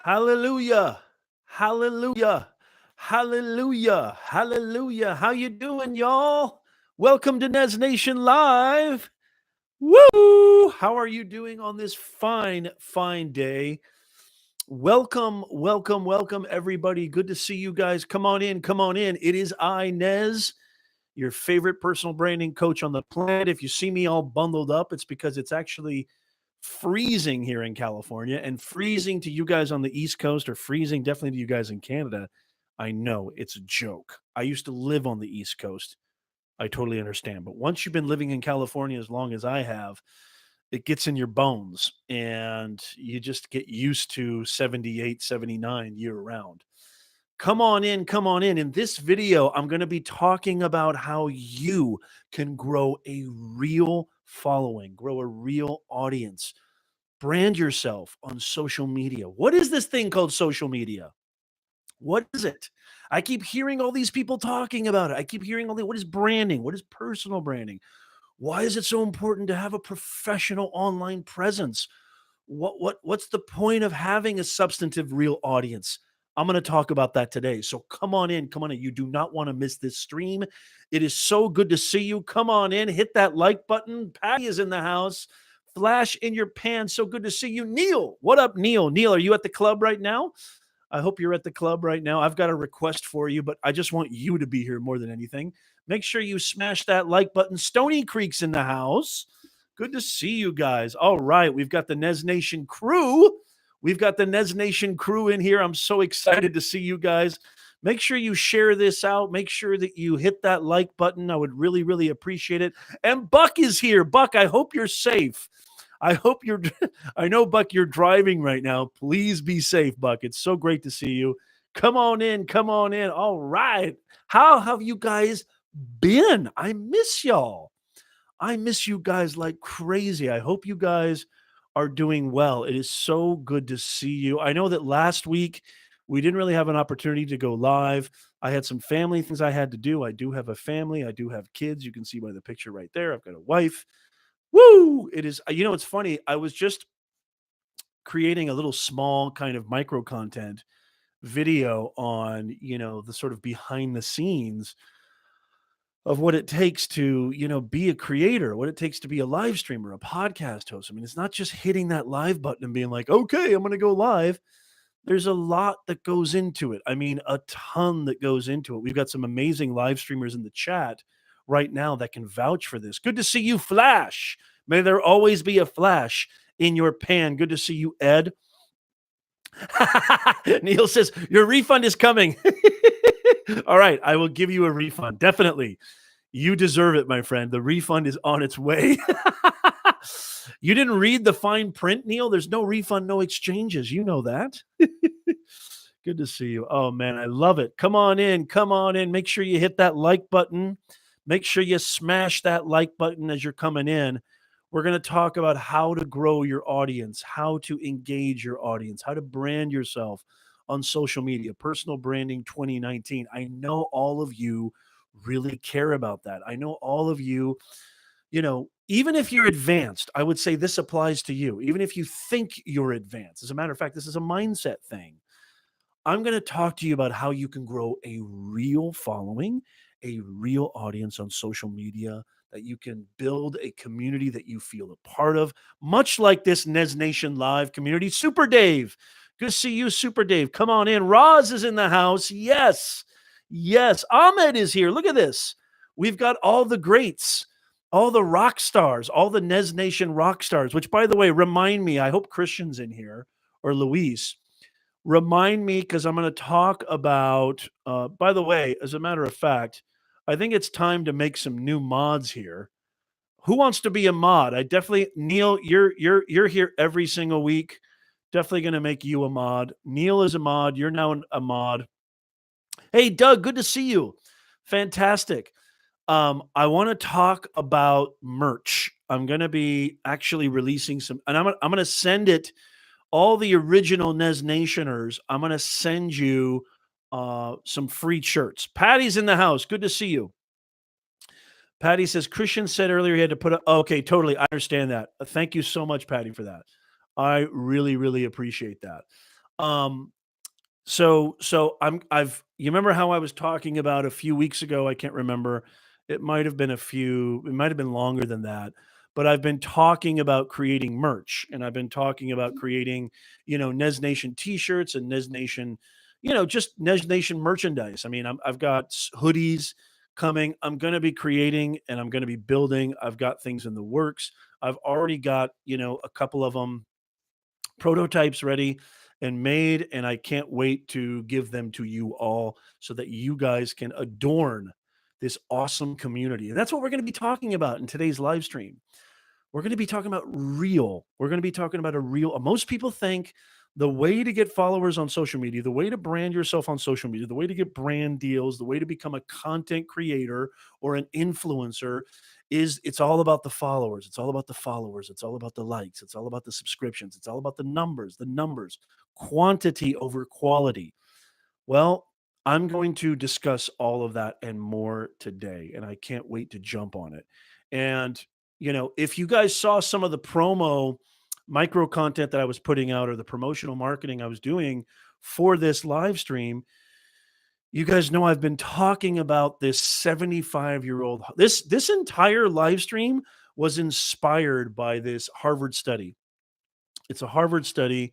Hallelujah. Hallelujah. Hallelujah. Hallelujah. How you doing, y'all? Welcome to Nez Nation Live. Woo! How are you doing on this fine, fine day? Welcome, welcome, welcome, everybody. Good to see you guys. Come on in, come on in. It is I, Nez, your favorite personal branding coach on the planet. If you see me all bundled up, it's because it's actually freezing here in California and freezing to you guys on the East Coast or freezing definitely to you guys in Canada. I know it's a joke. I used to live on the East Coast. I totally understand. But once you've been living in California as long as I have, it gets in your bones and you just get used to 78, 79 year round. Come on in, come on in. In this video, I'm going to be talking about how you can grow a real following, grow a real audience, brand yourself on social media. What is this thing called social media? What is it? I keep hearing all these people talking about it. I keep hearing what is branding? What is personal branding? Why is it so important to have a professional online presence? What's the point of having a substantive real audience? I'm going to talk about that today. So come on in, come on in. You do not want to miss this stream. It is so good to see you. Come on in, hit that like button. Patty is in the house. Flash in your pan. So good to see you. Neil, what up, Neil? Neil, are you at the club right now? I hope you're at the club right now. I've got a request for you, but I just want you to be here more than anything. Make sure you smash that like button. Stony Creek's in the house. Good to see you guys. All right, we've got the Nez Nation crew. We've got the Nez Nation crew in here. I'm so excited to see you guys. Make sure you share this out. Make sure that you hit that like button. I would really, really appreciate it. And Buck is here. Buck, I hope you're safe. I hope you're, I know, Buck, you're driving right now. Please be safe, Buck. It's so great to see you. Come on in. Come on in. All right. How have you guys been? I miss y'all. I miss you guys like crazy. I hope you guys are doing well. It is so good to see you. I know that last week we didn't really have an opportunity to go live. I had some family things I had to do. I do have a family. I do have kids. You can see by the picture right there. I've got a wife. Woo! It is, it's funny. I was just creating a little small kind of micro content video on, the sort of behind the scenes of what it takes to, be a creator, what it takes to be a live streamer, a podcast host. I mean, it's not just hitting that live button and being like, okay, I'm going to go live. There's a lot that goes into it. I mean, a ton that goes into it. We've got some amazing live streamers in the chat right now that can vouch for this. Good to see you, Flash. May there always be a flash in your pan. Good to see you, Ed. Neil says, your refund is coming. All right, I will give you a refund. Definitely. You deserve it, my friend. The refund is on its way. You didn't read the fine print, Neil? There's no refund, no exchanges. You know that. Good to see you. Oh, man, I love it. Come on in. Come on in. Make sure you hit that like button. Make sure you smash that like button as you're coming in. We're going to talk about how to grow your audience, how to engage your audience, how to brand yourself on social media, personal branding 2019. I know all of you really care about that. I know all of you, even if you're advanced, I would say this applies to you. Even if you think you're advanced, as a matter of fact, this is a mindset thing. I'm going to talk to you about how you can grow a real following, a real audience on social media, that you can build a community that you feel a part of, much like this Nez Nation Live community. Super Dave, good to see you, Super Dave. Come on in. Roz is in the house. Yes, yes. Ahmed is here. Look at this. We've got all the greats, all the rock stars, all the Nez Nation rock stars, which, by the way, remind me, I hope Christian's in here or Luis. Remind me, because I'm going to talk about, by the way, as a matter of fact, I think it's time to make some new mods here. Who wants to be a mod? I definitely, Neil, you're here every single week. Definitely going to make you a mod. Neil is a mod. You're now a mod. Hey, Doug, good to see you. Fantastic. I want to talk about merch. I'm going to be actually releasing some, and I'm going to send it. All the original Nez Nationers, I'm going to send you some free shirts. Patty's in the house. Good to see you. Patty says, Christian said earlier he had to put a, okay, totally. I understand that. Thank you so much, Patty, for that. I really, really appreciate that. Um, I've you remember how I was talking about a few weeks ago? I can't remember. It might have been longer than that. But I've been talking about creating merch, and I've been talking about creating, Nez Nation t-shirts and Nez Nation, just Nez Nation merchandise. I mean, I've got hoodies coming. I'm going to be creating and I'm going to be building. I've got things in the works. I've already got, a couple of them prototypes ready and made, and I can't wait to give them to you all so that you guys can adorn this awesome community. And that's what we're going to be talking about in today's live stream. We're going to be talking about real. We're going to be talking about a real. Most people think the way to get followers on social media, the way to brand yourself on social media, the way to get brand deals, the way to become a content creator or an influencer is it's all about the followers. It's all about the followers. It's all about the likes. It's all about the subscriptions. It's all about the numbers, quantity over quality. Well, I'm going to discuss all of that and more today, and I can't wait to jump on it. And, if you guys saw some of the promo micro content that I was putting out or the promotional marketing I was doing for this live stream, you guys know I've been talking about this 75-year-old. This entire live stream was inspired by this Harvard study. It's a Harvard study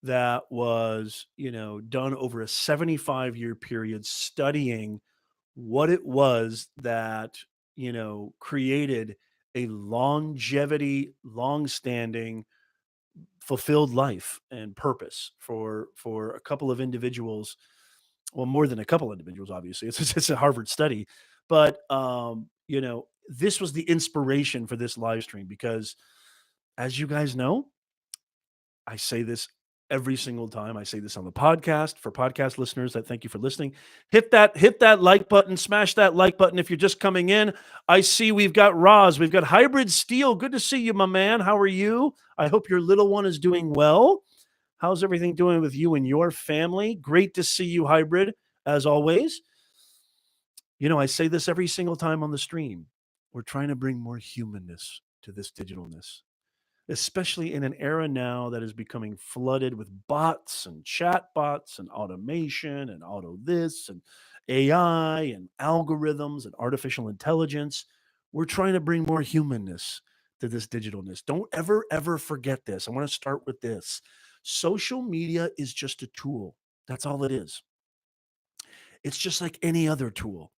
that was, done over a 75-year period studying what it was that, created a longevity, long-standing, fulfilled life and purpose for a couple of individuals. Well, more than a couple individuals, obviously. It's a Harvard study, but this was the inspiration for this live stream because, as you guys know, I say this every single time. I say this on the podcast for podcast listeners. I thank you for listening. Hit that like button, smash that like button if you're just coming in. I see we've got Roz, we've got Hybrid Steel. Good to see you, my man. How are you? I hope your little one is doing well. How's everything doing with you and your family? Great to see you, Hybrid, as always. I say this every single time on the stream. We're trying to bring more humanness to this digitalness, especially in an era now that is becoming flooded with bots and chat bots and automation and auto this and AI and algorithms and artificial intelligence. We're trying to bring more humanness to this digitalness. Don't ever forget this. I want to start with this. Social media is just a tool. That's all it is. It's just like any other tool.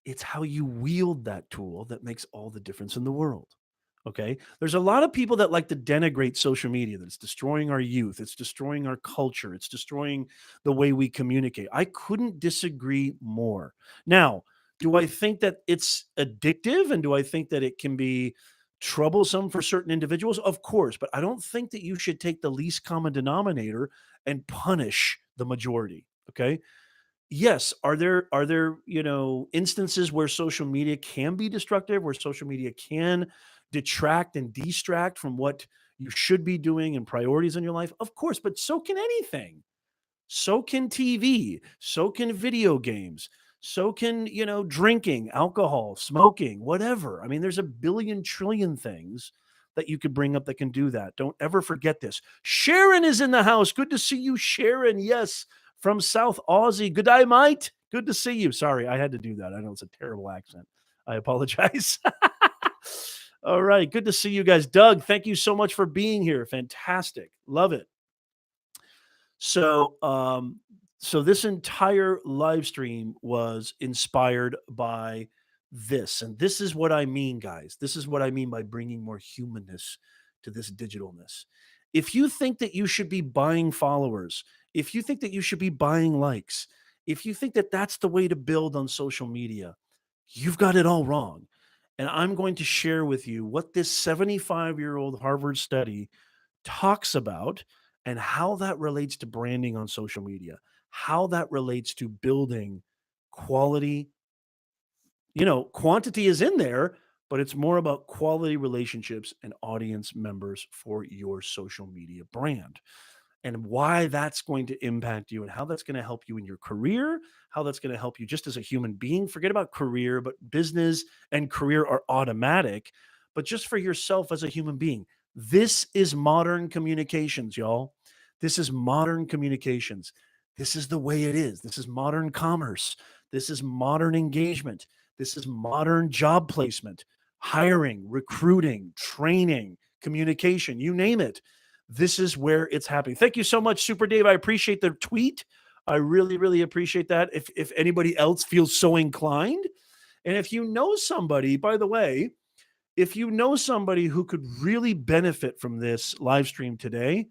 It's how you wield that tool that makes all the difference in the world. Okay. There's a lot of people that like to denigrate social media, that it's destroying our youth, it's destroying our culture, it's destroying the way we communicate. I couldn't disagree more. Now, do I think that it's addictive and do I think that it can be troublesome for certain individuals? Of course, but I don't think that you should take the least common denominator and punish the majority. Okay. Yes, are there, instances where social media can be destructive, where social media can detract and distract from what you should be doing and priorities in your life? Of course, but so can anything. So can TV, so can video games, so can, drinking, alcohol, smoking, whatever. I mean, there's a billion trillion things that you could bring up that can do that. Don't ever forget this. Sharon is in the house. Good to see you, Sharon. Yes, from South Aussie. Good day, mate. Good to see you. Sorry, I had to do that. I know it's a terrible accent. I apologize. All right. Good to see you guys. Doug, thank you so much for being here. Fantastic. Love it. So, so this entire live stream was inspired by this, and this is what I mean, guys. This is what I mean by bringing more humanness to this digitalness. If you think that you should be buying followers, if you think that you should be buying likes, if you think that that's the way to build on social media, you've got it all wrong. And I'm going to share with you what this 75-year-old Harvard study talks about and how that relates to branding on social media, how that relates to building quality. Quantity is in there, but it's more about quality relationships and audience members for your social media brand and why that's going to impact you and how that's going to help you in your career, how that's going to help you just as a human being. Forget about career, but business and career are automatic, but just for yourself as a human being. This is modern communications, y'all. This is modern communications. This is the way it is. This is modern commerce. This is modern engagement. This is modern job placement, hiring, recruiting, training, communication, you name it. This is where it's happening. Thank you so much, Super Dave. I appreciate the tweet. I really, really appreciate that. If anybody else feels so inclined, and if you know somebody, by the way, if you know somebody who could really benefit from this live stream today,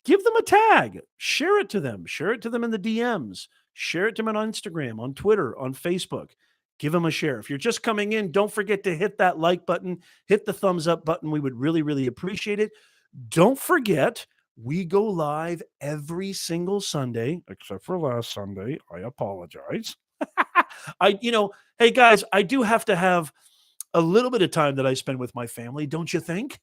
give them a tag, share it to them, share it to them in the DMs, share it to them on Instagram, on Twitter, on Facebook. Give them a share. If you're just coming in, don't forget to hit that like button, hit the thumbs up button. We would really, really appreciate it. Don't forget, we go live every single Sunday, except for last Sunday. I apologize. Hey guys, I do have to have a little bit of time that I spend with my family, don't you think?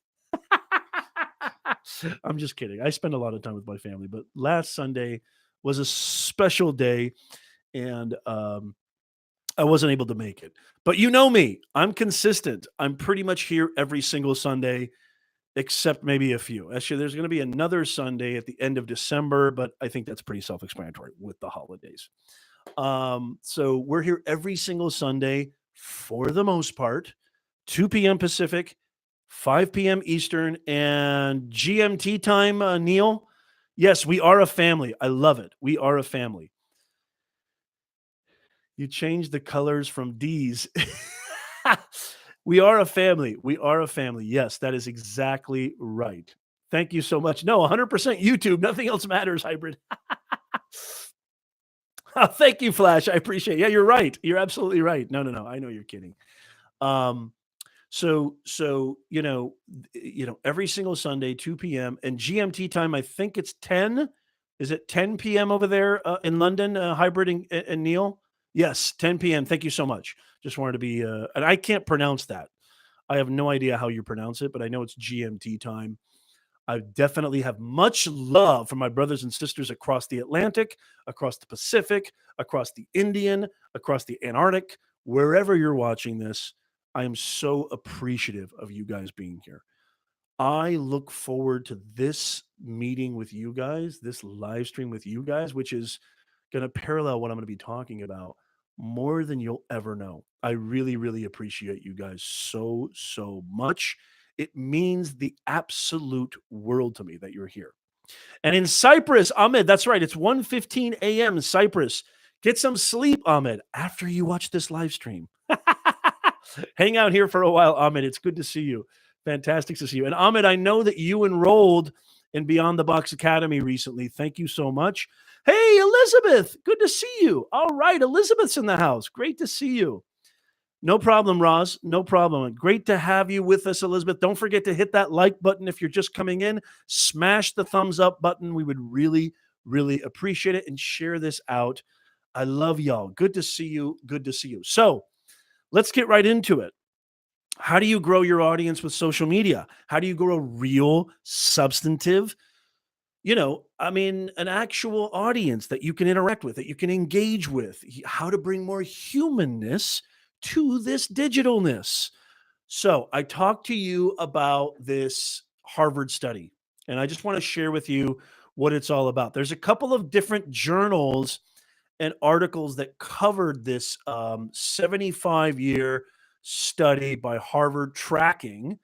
I'm just kidding. I spend a lot of time with my family, but last Sunday was a special day, and I wasn't able to make it. But you know me, I'm consistent. I'm pretty much here every single Sunday, except maybe a few. Actually, there's going to be another Sunday at the end of December, but I think that's pretty self-explanatory with the holidays. So we're here every single Sunday for the most part, 2 p.m. Pacific, 5 p.m. Eastern, and GMT time, Neil. Yes, we are a family. I love it. We are a family. You changed the colors from D's. We are a family. We are a family. Yes, that is exactly right. Thank you so much. No, 100% YouTube. Nothing else matters, hybrid. Thank you, Flash. I appreciate it. Yeah, you're right. You're absolutely right. No, I know you're kidding. So every single Sunday, 2 p.m. and GMT time, I think it's 10. Is it 10 p.m. over there in London, hybrid and Neil? Yes, 10 p.m. Thank you so much. Just wanted to be, and I can't pronounce that. I have no idea how you pronounce it, but I know it's GMT time. I definitely have much love for my brothers and sisters across the Atlantic, across the Pacific, across the Indian, across the Antarctic, wherever you're watching this. I am so appreciative of you guys being here. I look forward to this meeting with you guys, this live stream with you guys, which is going to parallel what I'm going to be talking about more than you'll ever know. I really, really appreciate you guys so, so much. It means the absolute world to me that you're here. And in Cyprus, Ahmed, that's right. It's 1:15 a.m. in Cyprus. Get some sleep, Ahmed, after you watch this live stream. Hang out here for a while, Ahmed. It's good to see you. Fantastic to see you. And Ahmed, I know that you enrolled in Beyond the Box Academy recently. Thank you so much. Hey, Elizabeth, good to see you. All right, Elizabeth's in the house. Great to see you. No problem, Roz. No problem. Great to have you with us, Elizabeth. Don't forget to hit that like button if you're just coming in. Smash the thumbs up button. We would really, really appreciate it, and share this out. I love y'all. Good to see you. Good to see you. So let's get right into it. How do you grow your audience with social media? How do you grow a real, substantive, an actual audience that you can interact with, that you can engage with? How to bring more humanness to this digitalness. So I talked to you about this Harvard study, and I just want to share with you what it's all about. There's a couple of different journals and articles that covered this 75-year study by Harvard tracking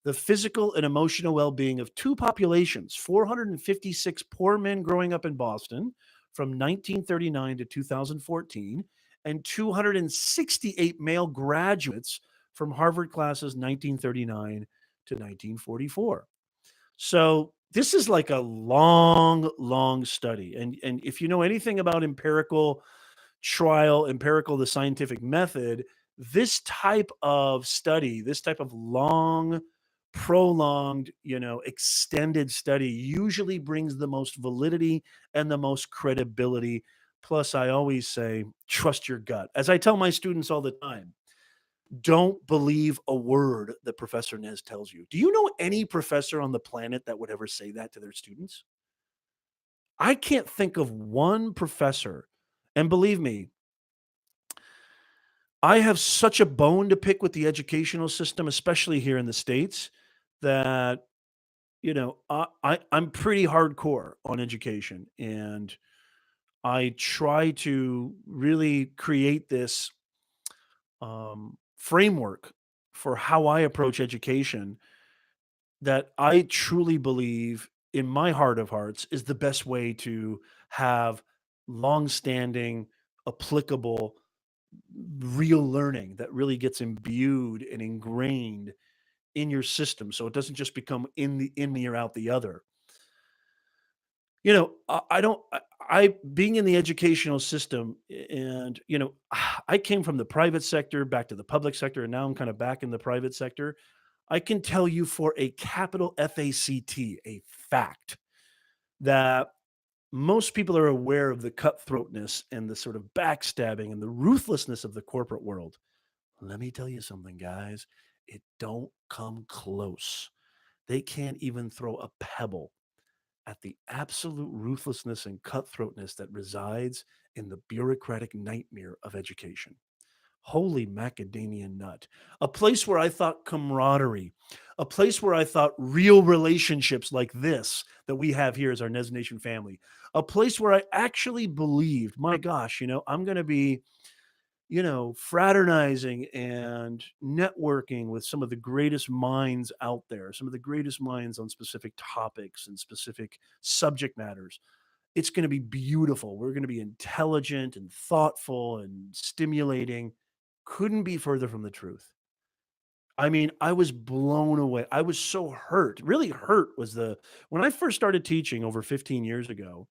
the physical and emotional well-being of two populations, 456 poor men growing up in Boston from 1939 to 2014, and 268 male graduates from Harvard classes 1939 to 1944. So this is like a long, long study. And if you know anything about empirical the scientific method, this type of study, this type of long, prolonged, extended study usually brings the most validity and the most credibility. Plus, I always say, trust your gut. As I tell my students all the time, don't believe a word that Professor Nez tells you. Do you know any professor on the planet that would ever say that to their students? I can't think of one professor. And believe me, I have such a bone to pick with the educational system, especially here in the States, that I'm pretty hardcore on education, and I try to really create this framework for how I approach education that I truly believe in my heart of hearts is the best way to have long-standing, applicable, real learning that really gets imbued and ingrained in your system so it doesn't just become in me or out the other. I don't I being in the educational system and I came from the private sector back to the public sector and now I'm kind of back in the private sector. I can tell you for a capital FACT, a fact that most people are aware of the cutthroatness and the sort of backstabbing and the ruthlessness of the corporate world. Let me tell you something, guys. It don't come close. They can't even throw a pebble at the absolute ruthlessness and cutthroatness that resides in the bureaucratic nightmare of education. Holy macadamia nut. A place where I thought camaraderie, a place where I thought real relationships like this that we have here as our Nez Nation family, a place where I actually believed, my gosh, I'm going to be fraternizing and networking with some of the greatest minds out there, some of the greatest minds on specific topics and specific subject matters. It's going to be beautiful. We're going to be intelligent and thoughtful and stimulating. Couldn't be further from the truth. I mean, I was blown away. I was so hurt. Really hurt was the when I first started teaching over 15 years ago.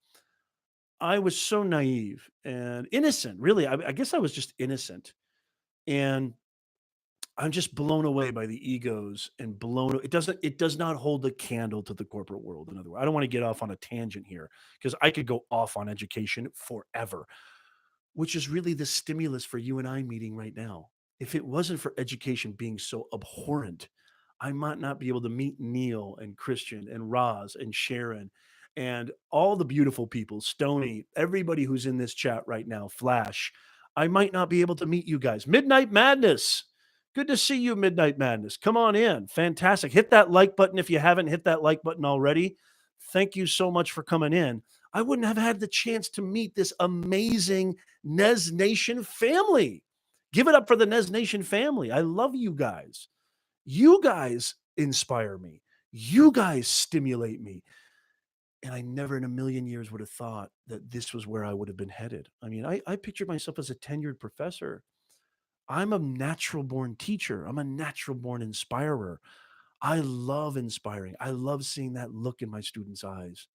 I was so naive and innocent. Really, I guess I was just innocent. And I'm just blown away by the egos and it does not hold a candle to the corporate world. In other words, I don't want to get off on a tangent here because I could go off on education forever, which is really the stimulus for you and I meeting right now. If it wasn't for education being so abhorrent, I might not be able to meet Neil and Christian and Roz and Sharon and all the beautiful people, Stony, everybody who's in this chat right now, Flash. I might not be able to meet you guys. Midnight Madness. Good to see you, Midnight Madness. Come on in. Fantastic. Hit that like button if you haven't hit that like button already. Thank you so much for coming in. I wouldn't have had the chance to meet this amazing Nez Nation family. Give it up for the Nez Nation family. I love you guys. You guys inspire me. You guys stimulate me. And I never in a million years would have thought that this was where I would have been headed. I mean, I pictured myself as a tenured professor. I'm a natural born teacher. I'm a natural born inspirer. I love inspiring. I love seeing that look in my students' eyes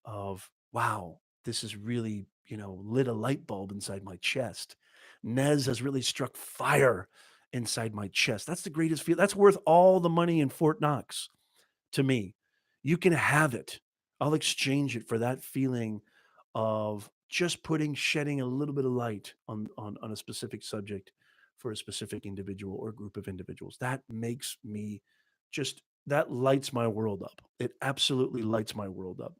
of, wow, this has really, lit a light bulb inside my chest. Nez has really struck fire inside my chest. That's the greatest feel. That's worth all the money in Fort Knox to me. You can have it. I'll exchange it for that feeling of just shedding a little bit of light on a specific subject for a specific individual or group of individuals. That makes me that lights my world up. It absolutely lights my world up.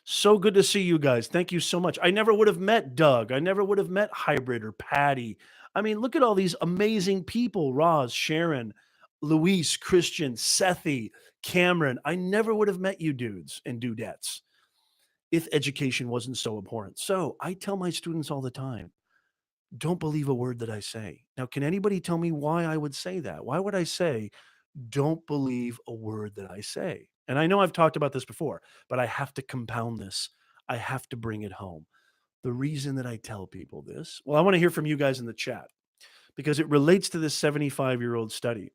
So good to see you guys. Thank you so much. I never would have met Doug. I never would have met Hybrid or Patty. I mean, look at all these amazing people: Roz, Sharon, Luis, Christian, Sethi, Cameron. I never would have met you dudes and dudettes if education wasn't so abhorrent. So I tell my students all the time, don't believe a word that I say. Now, can anybody tell me why I would say that? Why would I say, don't believe a word that I say? And I know I've talked about this before, but I have to compound this. I have to bring it home. The reason that I tell people this, well, I want to hear from you guys in the chat because it relates to this 75-year-old study.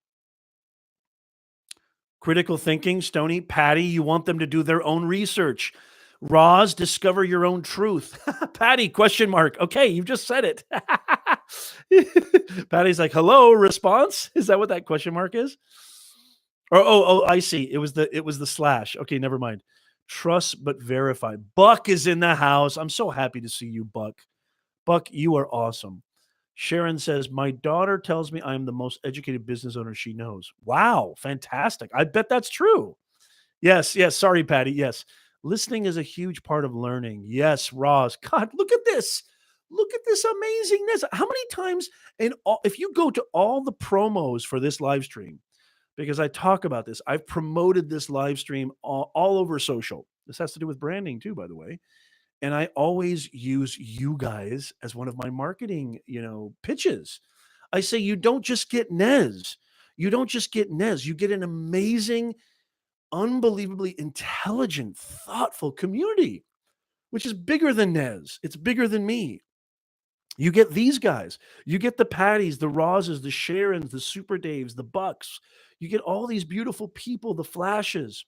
Critical thinking, Stony, Patty, you want them to do their own research. Roz, discover your own truth. Patty, question mark. Okay, you just said it. Patty's like, hello, response? Is that what that question mark is? Or I see. It was the slash. Okay, never mind. Trust but verify. Buck is in the house. I'm so happy to see you, Buck. Buck, you are awesome. Sharon says, my daughter tells me I'm the most educated business owner she knows. Wow, fantastic. I bet that's true. Yes, yes. Sorry, Patty. Yes. Listening is a huge part of learning. Yes, Roz. God, look at this. Look at this amazingness. How many times if you go to all the promos for this live stream, because I talk about this. I've promoted this live stream all over social. This has to do with branding too, by the way. And I always use you guys as one of my marketing, pitches. I say you don't just get Nez. You don't just get Nez. You get an amazing, unbelievably intelligent, thoughtful community, which is bigger than Nez. It's bigger than me. You get these guys. You get the Patties, the Rosses, the Sharons, the Super Daves, the Bucks. You get all these beautiful people, the Flashes.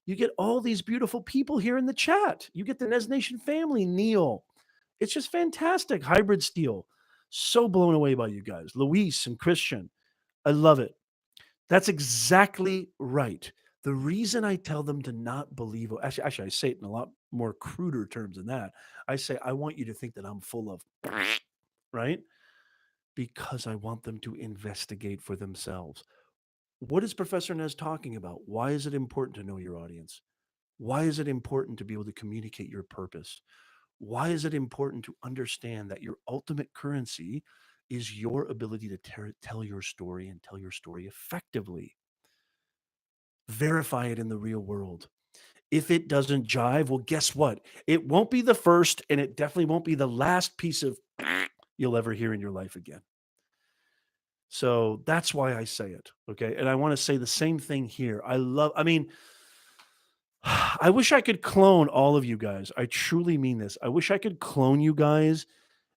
You get all these beautiful people here in the chat. You get the Nez Nation family, Neil. It's just fantastic. Hybrid Steel. So blown away by you guys. Luis and Christian. I love it. That's exactly right. The reason I tell them to not believe, actually, I say it in a lot more cruder terms than that. I say, I want you to think that I'm full of, right? Because I want them to investigate for themselves. What is Professor Nez talking about? Why is it important to know your audience? Why is it important to be able to communicate your purpose? Why is it important to understand that your ultimate currency is your ability to tell your story and tell your story effectively? Verify it in the real world. If it doesn't jive, well, guess what? It won't be the first, and it definitely won't be the last piece of you'll ever hear in your life again. So that's why I say it. Okay. And I want to say the same thing here. I mean, I wish I could clone all of you guys. I truly mean this. I wish I could clone you guys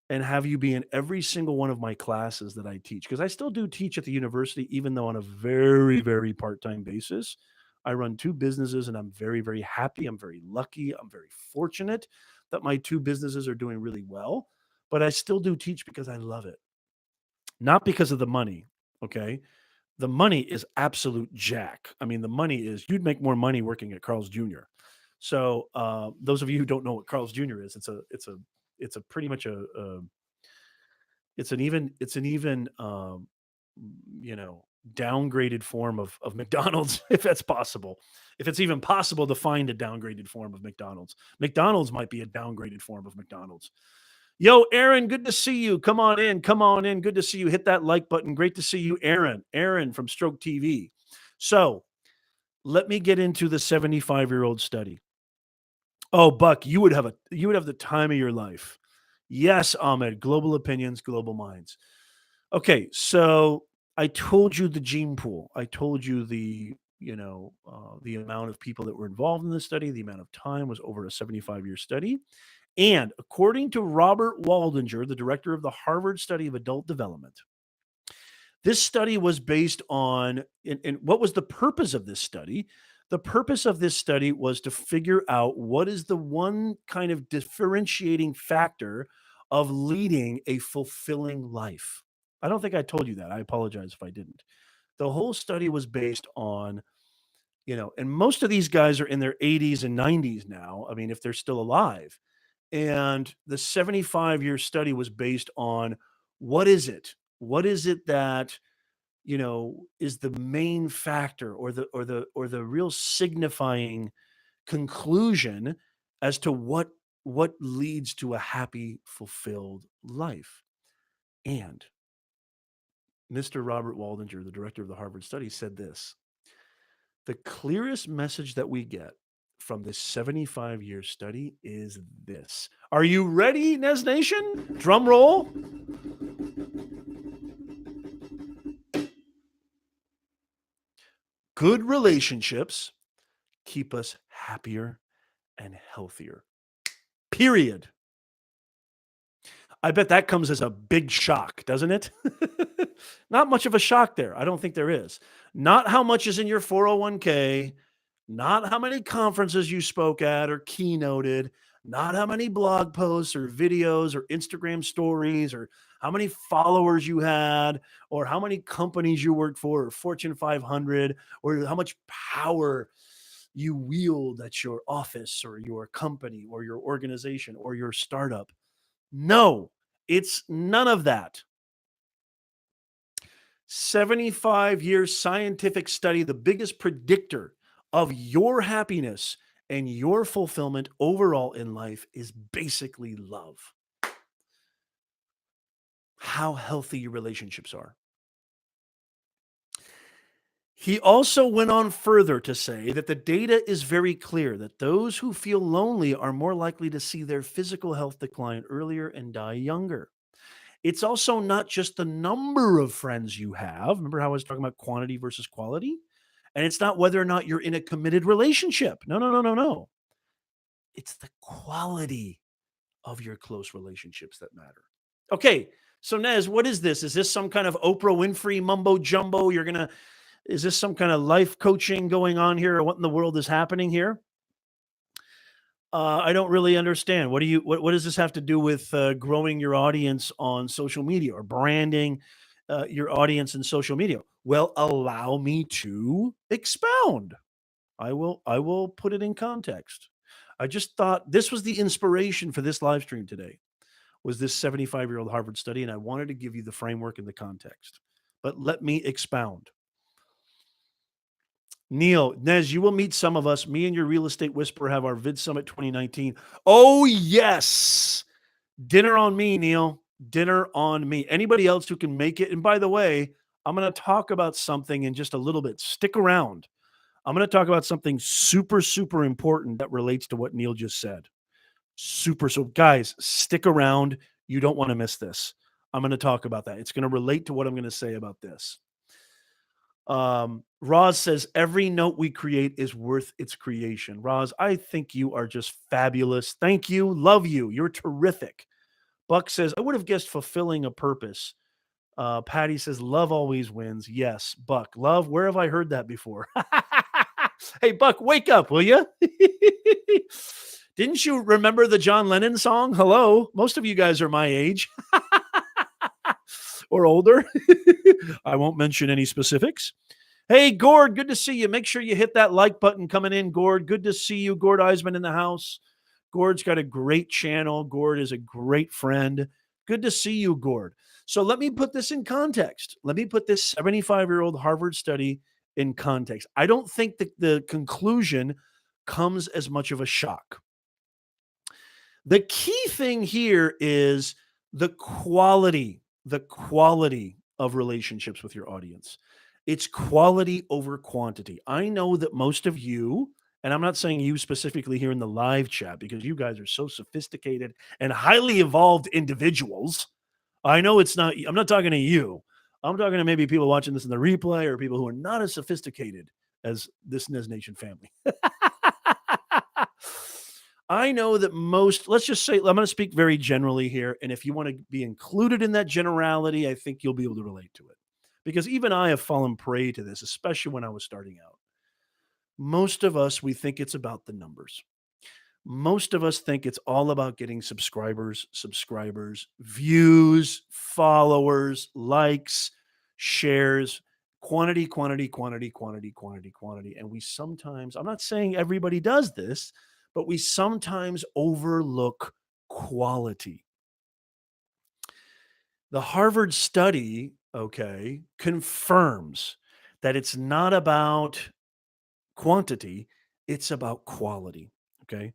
and have you be in every single one of my classes that I teach, because I still do teach at the university, even though on a very, very part time basis. I run two businesses and I'm very, very happy. I'm very lucky. I'm very fortunate that my two businesses are doing really well. But I still do teach because I love it, not because of the money. Okay. The money is absolute jack. I mean, the money is you'd make more money working at Carl's Jr. So those of you who don't know what Carl's Jr. is, it's a pretty much it's an even you know downgraded form of McDonald's, if that's possible. If it's even possible to find a downgraded form of McDonald's, McDonald's might be a downgraded form of McDonald's. Yo, Aaron, good to see you. Come on in. Come on in. Good to see you. Hit that like button. Great to see you, Aaron. Aaron from Stroke TV. So let me get into the 75-year-old study. Oh, Buck, you would have the time of your life. Yes, Ahmed. Global opinions, global minds. Okay, so I told you the gene pool. I told you the amount of people that were involved in the study. The amount of time was over a 75-year study. And according to Robert Waldinger, the director of the Harvard Study of Adult Development, this study was based on, and what was the purpose of this study? The purpose of this study was to figure out what is the one kind of differentiating factor of leading a fulfilling life. I don't think I told you that. I apologize if I didn't. The whole study was based on, and most of these guys are in their 80s and 90s now. I mean, if they're still alive. And the 75-year study was based on what is it? What is it that, is the main factor or the real signifying conclusion as to what leads to a happy, fulfilled life? And Mr. Robert Waldinger, the director of the Harvard study, said this: the clearest message that we get from this 75-year study is this. Are you ready, Nez Nation? Drum roll. Good relationships keep us happier and healthier. Period. I bet that comes as a big shock, doesn't it? Not much of a shock there. I don't think there is. Not how much is in your 401k, not how many conferences you spoke at or keynoted, not how many blog posts or videos or Instagram stories or how many followers you had or how many companies you worked for or Fortune 500 or how much power you wield at your office or your company or your organization or your startup. No, it's none of that. 75-year scientific study, the biggest predictor of your happiness and your fulfillment overall in life is basically love. How healthy your relationships are. He also went on further to say that the data is very clear that those who feel lonely are more likely to see their physical health decline earlier and die younger. It's also not just the number of friends you have. Remember how I was talking about quantity versus quality? And it's not whether or not you're in a committed relationship. No, no, no, no, no. It's the quality of your close relationships that matter. Okay, so Nez, what is this? Is this some kind of Oprah Winfrey mumbo jumbo? Is this some kind of life coaching going on here, or what in the world is happening here? I don't really understand. What does this have to do with growing your audience on social media or branding your audience in social media? Well, allow me to expound. I will put it in context. I just thought this was the inspiration for this live stream today. Was this 75-year-old Harvard study, and I wanted to give you the framework and the context. But let me expound. Neil, Nez, you will meet some of us. Me and your real estate whisperer have our Vid Summit 2019. Oh, yes. Dinner on me, Neil. Dinner on me. Anybody else who can make it. And by the way, I'm going to talk about something in just a little bit. Stick around. I'm going to talk about something super, super important that relates to what Neil just said. Super. So, guys, stick around. You don't want to miss this. I'm going to talk about that. It's going to relate to what I'm going to say about this. Roz says every note we create is worth its creation. Roz, I think you are just fabulous. Thank you. Love you. You're terrific. Buck says, I would have guessed fulfilling a purpose. Patty says, love always wins. Yes, Buck. Love, where have I heard that before? Hey, Buck, wake up, will you? Didn't you remember the John Lennon song? Hello. Most of you guys are my age or older. I won't mention any specifics. Hey, Gord, good to see you. Make sure you hit that like button coming in, Gord. Good to see you. Gord Eisman in the house. Gord's got a great channel. Gord is a great friend. Good to see you, Gord. So let me put this in context. Let me put this 75-year-old Harvard study in context. I don't think that the conclusion comes as much of a shock. The key thing here is the quality of relationships with your audience. It's quality over quantity. I know that most of you, and I'm not saying you specifically here in the live chat because you guys are so sophisticated and highly evolved individuals. I know I'm not talking to you. I'm talking to maybe people watching this in the replay or people who are not as sophisticated as this Nez Nation family. I know that let's just say, I'm going to speak very generally here. And if you want to be included in that generality, I think you'll be able to relate to it. Because even I have fallen prey to this, especially when I was starting out. Most of us, we think it's about the numbers. Most of us think it's all about getting subscribers, views, followers, likes, shares, quantity, quantity, quantity, quantity, quantity, quantity. And we sometimes, I'm not saying everybody does this, but we sometimes overlook quality. The Harvard study, okay, confirms that it's not about quantity, it's about quality, okay?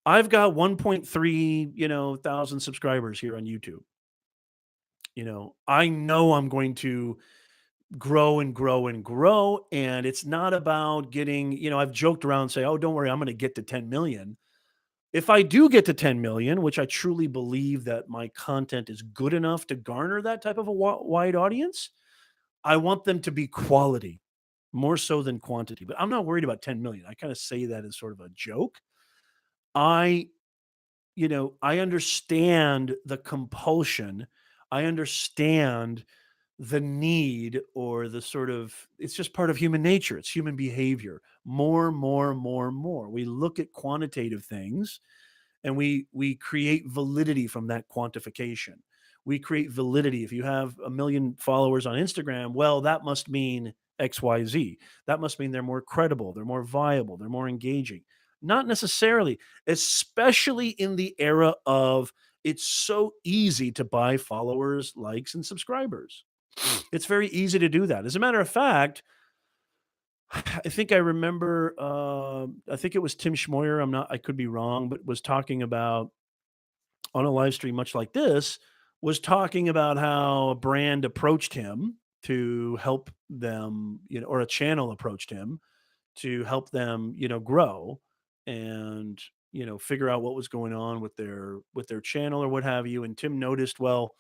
I've got 1.3, thousand subscribers here on YouTube. I know I'm going to grow and grow and grow, and it's not about getting, I've joked around and say, "Oh, don't worry, I'm going to get to 10 million." If I do get to 10 million, which I truly believe that my content is good enough to garner that type of a wide audience, I want them to be quality more so than quantity. But I'm not worried about 10 million. I kind of say that as sort of a joke. I I understand the compulsion. I understand the need or the sort of, it's just part of human nature. It's human behavior. More, more, more, more. We look at quantitative things and we create validity from that quantification. We create validity. If you have 1 million followers on Instagram, well, that must mean XYZ. That must mean they're more credible, they're more viable, they're more engaging. Not necessarily, especially in the era of it's so easy to buy followers, likes, and subscribers. It's very easy to do that. As a matter of fact, I think I remember, I think it was Tim Schmoyer. I could be wrong, but was talking about on a live stream, much like this, was talking about how a brand approached him to help them, or a channel approached him to help them, grow and, figure out what was going on with their channel or what have you. And Tim noticed, well,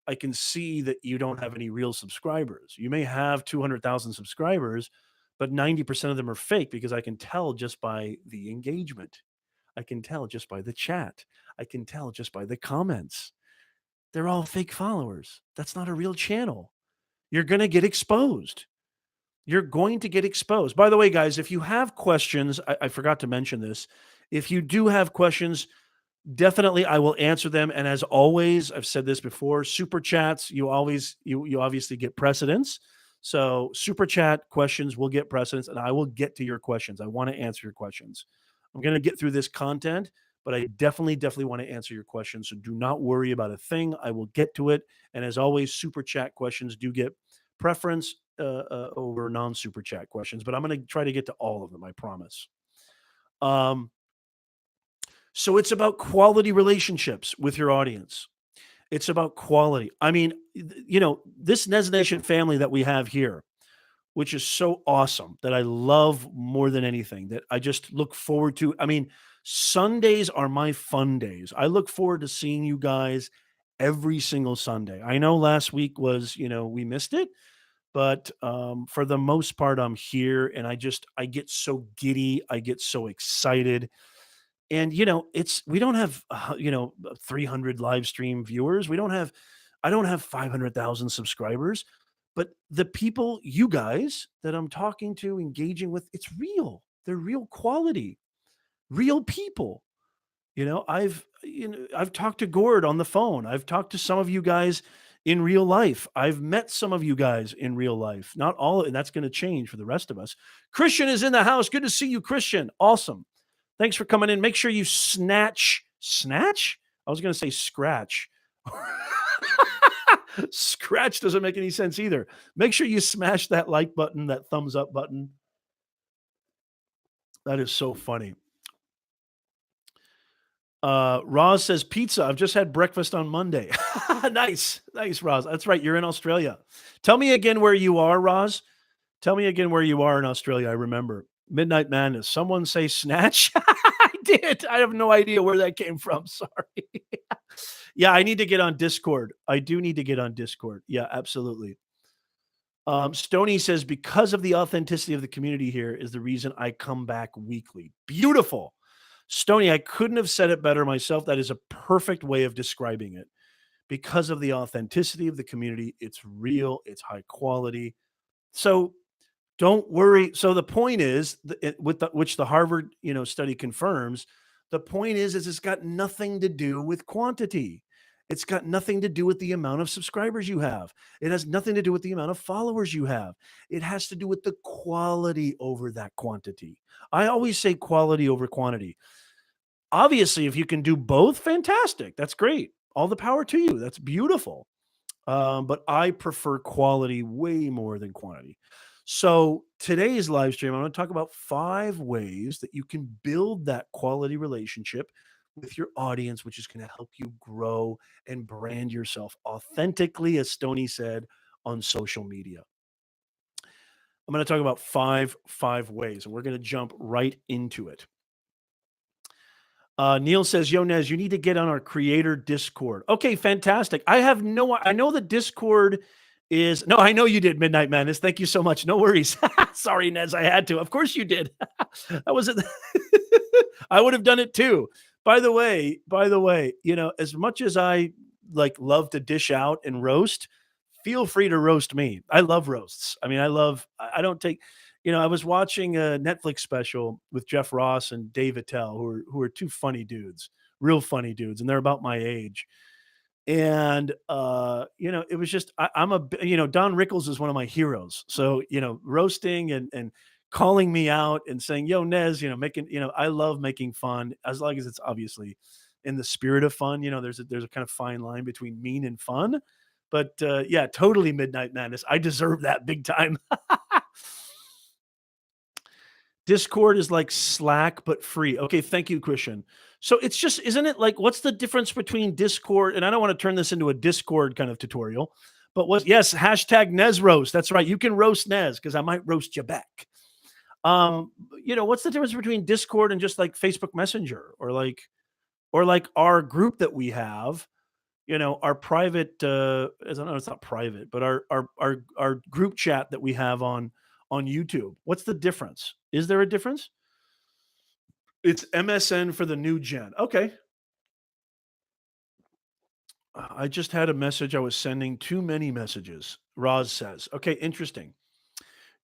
I can see that you don't have any real subscribers. You may have 200,000 subscribers, but 90% of them are fake because I can tell just by the engagement. I can tell just by the chat. I can tell just by the comments. They're all fake followers. That's not a real channel. You're going to get exposed. You're going to get exposed. By the way, guys, if you have questions, I forgot to mention this. If you do have questions, definitely I will answer them. And as always, I've said this before, super chats, you obviously get precedence. So super chat questions will get precedence, and I will get to your questions. I want to answer your questions. I'm going to get through this content, but I definitely want to answer your questions. So do not worry about a thing. I will get to it. And as always, super chat questions do get preference over non-super chat questions, but I'm going to try to get to all of them. I promise. So it's about quality relationships with your audience. It's about quality. I mean, this Nez Nation family that we have here, which is so awesome, that I love more than anything, that I just look forward to. I mean, Sundays are my fun days. I look forward to seeing you guys every single Sunday. I know last week was, we missed it, but for the most part, I'm here, and I get so giddy. I get so excited. And, we don't have, 300 live stream viewers. I don't have 500,000 subscribers, but the people, you guys that I'm talking to, engaging with, it's real. They're real quality, real people. I've talked to Gord on the phone. I've talked to some of you guys in real life. I've met some of you guys in real life. Not all, and that's going to change for the rest of us. Christian is in the house. Good to see you, Christian. Awesome. Thanks for coming in. Make sure you snatch. I was going to say scratch. Scratch doesn't make any sense either. Make sure you smash that like button, that thumbs up button. That is so funny. Roz says pizza. I've just had breakfast on Monday. Nice, Roz. That's right. You're in Australia. Tell me again where you are, Roz. Tell me again where you are in Australia. I remember. Midnight Madness. Someone say snatch. I did. I have no idea where that came from. Sorry. Yeah, I need to get on Discord. I do need to get on Discord. Yeah, absolutely. Stony says, because of the authenticity of the community here is the reason I come back weekly. Beautiful. Stony, I couldn't have said it better myself. That is a perfect way of describing it. Because of the authenticity of the community, it's real, it's high quality. So don't worry. So the point is, which the Harvard study confirms, the point is it's got nothing to do with quantity. It's got nothing to do with the amount of subscribers you have. It has nothing to do with the amount of followers you have. It has to do with the quality over that quantity. I always say quality over quantity. Obviously, if you can do both, fantastic. That's great. All the power to you. That's beautiful. But I prefer quality way more than quantity. So today's live stream, I'm going to talk about 5 ways that you can build that quality relationship with your audience, which is going to help you grow and brand yourself authentically, as Stony said, on social media. I'm going to talk about five ways, and we're going to jump right into it. Neil says, yo, Nez, you need to get on our creator Discord. Okay, fantastic. I know the Discord is, no, I know you did, Midnight Madness. Thank you so much. No worries. Sorry, Nez, I had to. Of course you did. I wasn't, I would have done it too. By the way, as much as I love to dish out and roast, feel free to roast me. I love roasts. I mean, I don't take, I was watching a Netflix special with Jeff Ross and Dave Attell, who are 2 funny dudes, real funny dudes, and they're about my age. And it was just I'm a Don Rickles is one of my heroes. So roasting and calling me out and saying, "Yo, Nez," making I love making fun as long as it's obviously in the spirit of fun. There's a kind of fine line between mean and fun. But yeah, totally Midnight Madness. I deserve that big time. Discord is like Slack, but free. Okay, thank you, Christian. So it's just, isn't it what's the difference between Discord? And I don't want to turn this into a Discord kind of tutorial, But what? Yes, hashtag Nez roast. That's right. You can roast Nez because I might roast you back. Um, what's the difference between Discord and just like Facebook Messenger or like our group that we have? Our private. I don't know. It's not private, but our group chat that we have on YouTube. What's the difference? Is there a difference? It's MSN for the new gen. Okay. I just had a message. I was sending too many messages. Roz says, okay, interesting.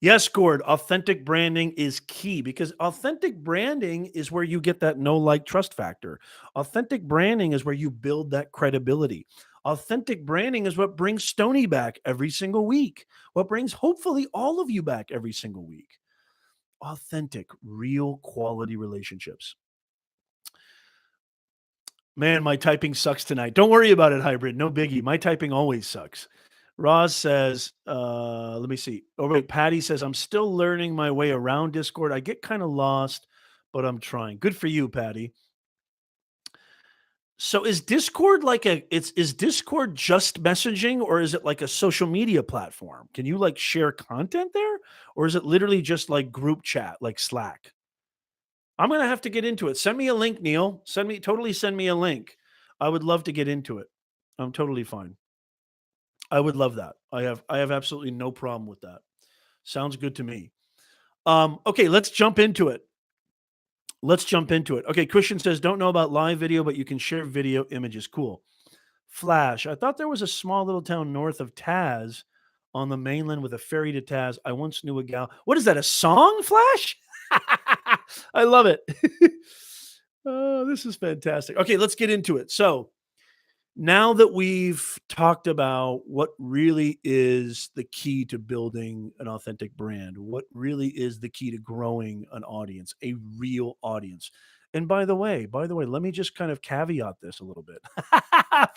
Yes, Gord, authentic branding is key because authentic branding is where you get that no like trust factor. Authentic branding is where you build that credibility. Authentic branding is what brings Stony back every single week, what brings hopefully all of you back every single week. Authentic, real quality relationships. Man, my typing sucks tonight. Don't worry about it, hybrid. No biggie. My typing always sucks. Roz says, let me see. Oh, wait. Patty says, I'm still learning my way around Discord. I get kind of lost, but I'm trying. Good for you, Patty. So is Discord like is Discord just messaging or is it like a social media platform? Can you like share content there? Or is it literally just like group chat, like Slack? I'm gonna have to get into it. Send me a link, Neil. Send me a link. I would love to get into it. I'm totally fine. I would love that. I have absolutely no problem with that. Sounds good to me. Okay, let's jump into it. Let's jump into it. Okay, Christian says, don't know about live video, but you can share video images. Cool. Flash. I thought there was a small little town north of Taz on the mainland with a ferry to Taz. I once knew a gal. What is that? A song, Flash? I love it. Oh, this is fantastic. Okay, let's get into it. So, now that we've talked about what really is the key to building an authentic brand, what really is the key to growing an audience, a real audience. And by the way, let me just kind of caveat this a little bit.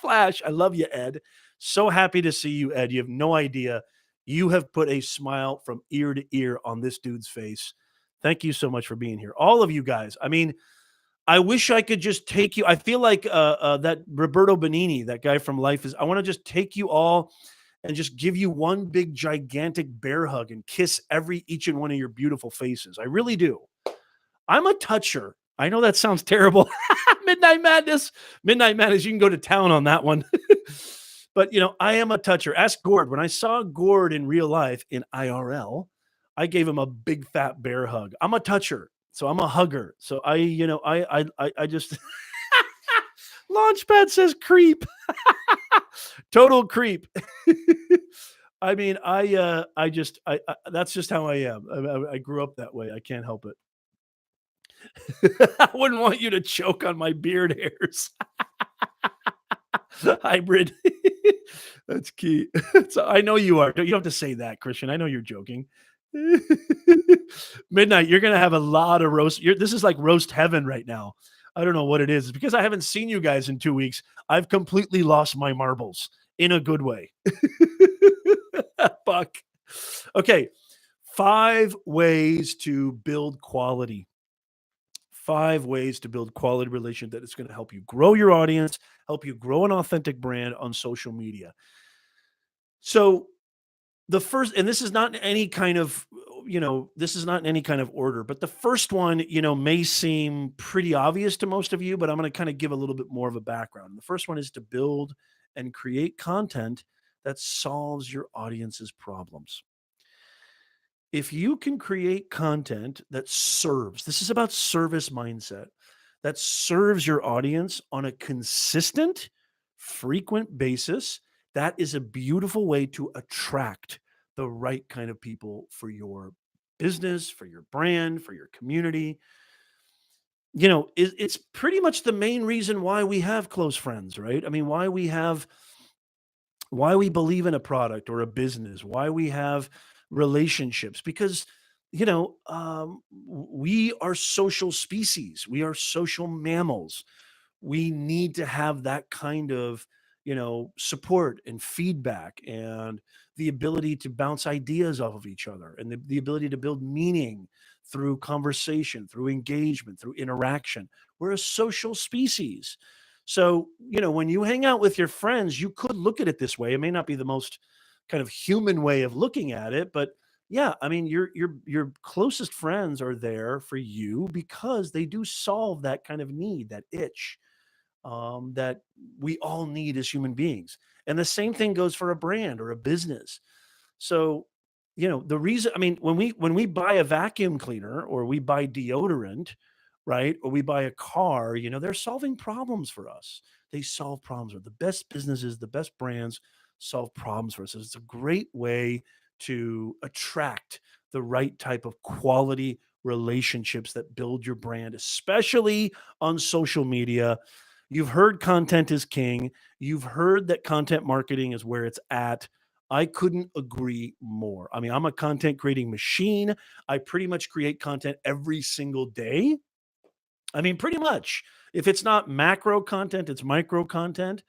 Flash, I love you, Ed. So happy to see you, Ed. You have no idea. You have put a smile from ear to ear on this dude's face. Thank you so much for being here. All of you guys. I mean, I wish I could just take you. I feel like that Roberto Benigni, that guy from Life is. I want to just take you all and just give you one big gigantic bear hug and kiss each and one of your beautiful faces. I really do. I'm a toucher. I know that sounds terrible. Midnight Madness. Midnight Madness. You can go to town on that one. But I am a toucher. Ask Gord. When I saw Gord in real life in IRL, I gave him a big fat bear hug. I'm a toucher. So I'm a hugger. So I just Launchpad says creep. Total creep. I mean, I that's just how I am. I grew up that way. I can't help it. I wouldn't want you to choke on my beard hairs. Hybrid. That's key. So I know you are. You don't have to say that, Christian. I know you're joking. Midnight, you're gonna have a lot of roast. This is like roast heaven right now. I don't know what it is. It's because I haven't seen you guys in 2 weeks. I've completely lost my marbles in a good way. Fuck. Okay. 5 ways to build quality. 5 ways to build quality relation that is going to help you grow your audience, help you grow an authentic brand on social media. So the first, and this is not in any kind of, this is not in any kind of order, but the first one, may seem pretty obvious to most of you, but I'm going to kind of give a little bit more of a background. The first one is to build and create content that solves your audience's problems. If you can create content that serves, this is about service mindset, that serves your audience on a consistent, frequent basis, that is a beautiful way to attract the right kind of people for your business, for your brand, for your community. It's pretty much the main reason why we have close friends, right? I mean, why we believe in a product or a business, why we have relationships, because we are social species, we are social mammals. We need to have that kind of support and feedback and the ability to bounce ideas off of each other and the ability to build meaning through conversation, through engagement, through interaction. We're a social species. So when you hang out with your friends, you could look at it this way. It may not be the most kind of human way of looking at it, but yeah, I mean, your closest friends are there for you because they do solve that kind of need, that itch, that we all need as human beings. And the same thing goes for a brand or a business. So, the reason, I mean, when we buy a vacuum cleaner or we buy deodorant, right? Or we buy a car, they're solving problems for us. They solve problems for the best businesses, the best brands solve problems for us. So it's a great way to attract the right type of quality relationships that build your brand, especially on social media. You've heard content is king. You've heard that content marketing is where it's at. I couldn't agree more. I mean, I'm a content creating machine. I pretty much create content every single day. I mean, pretty much. If it's not macro content, it's micro content.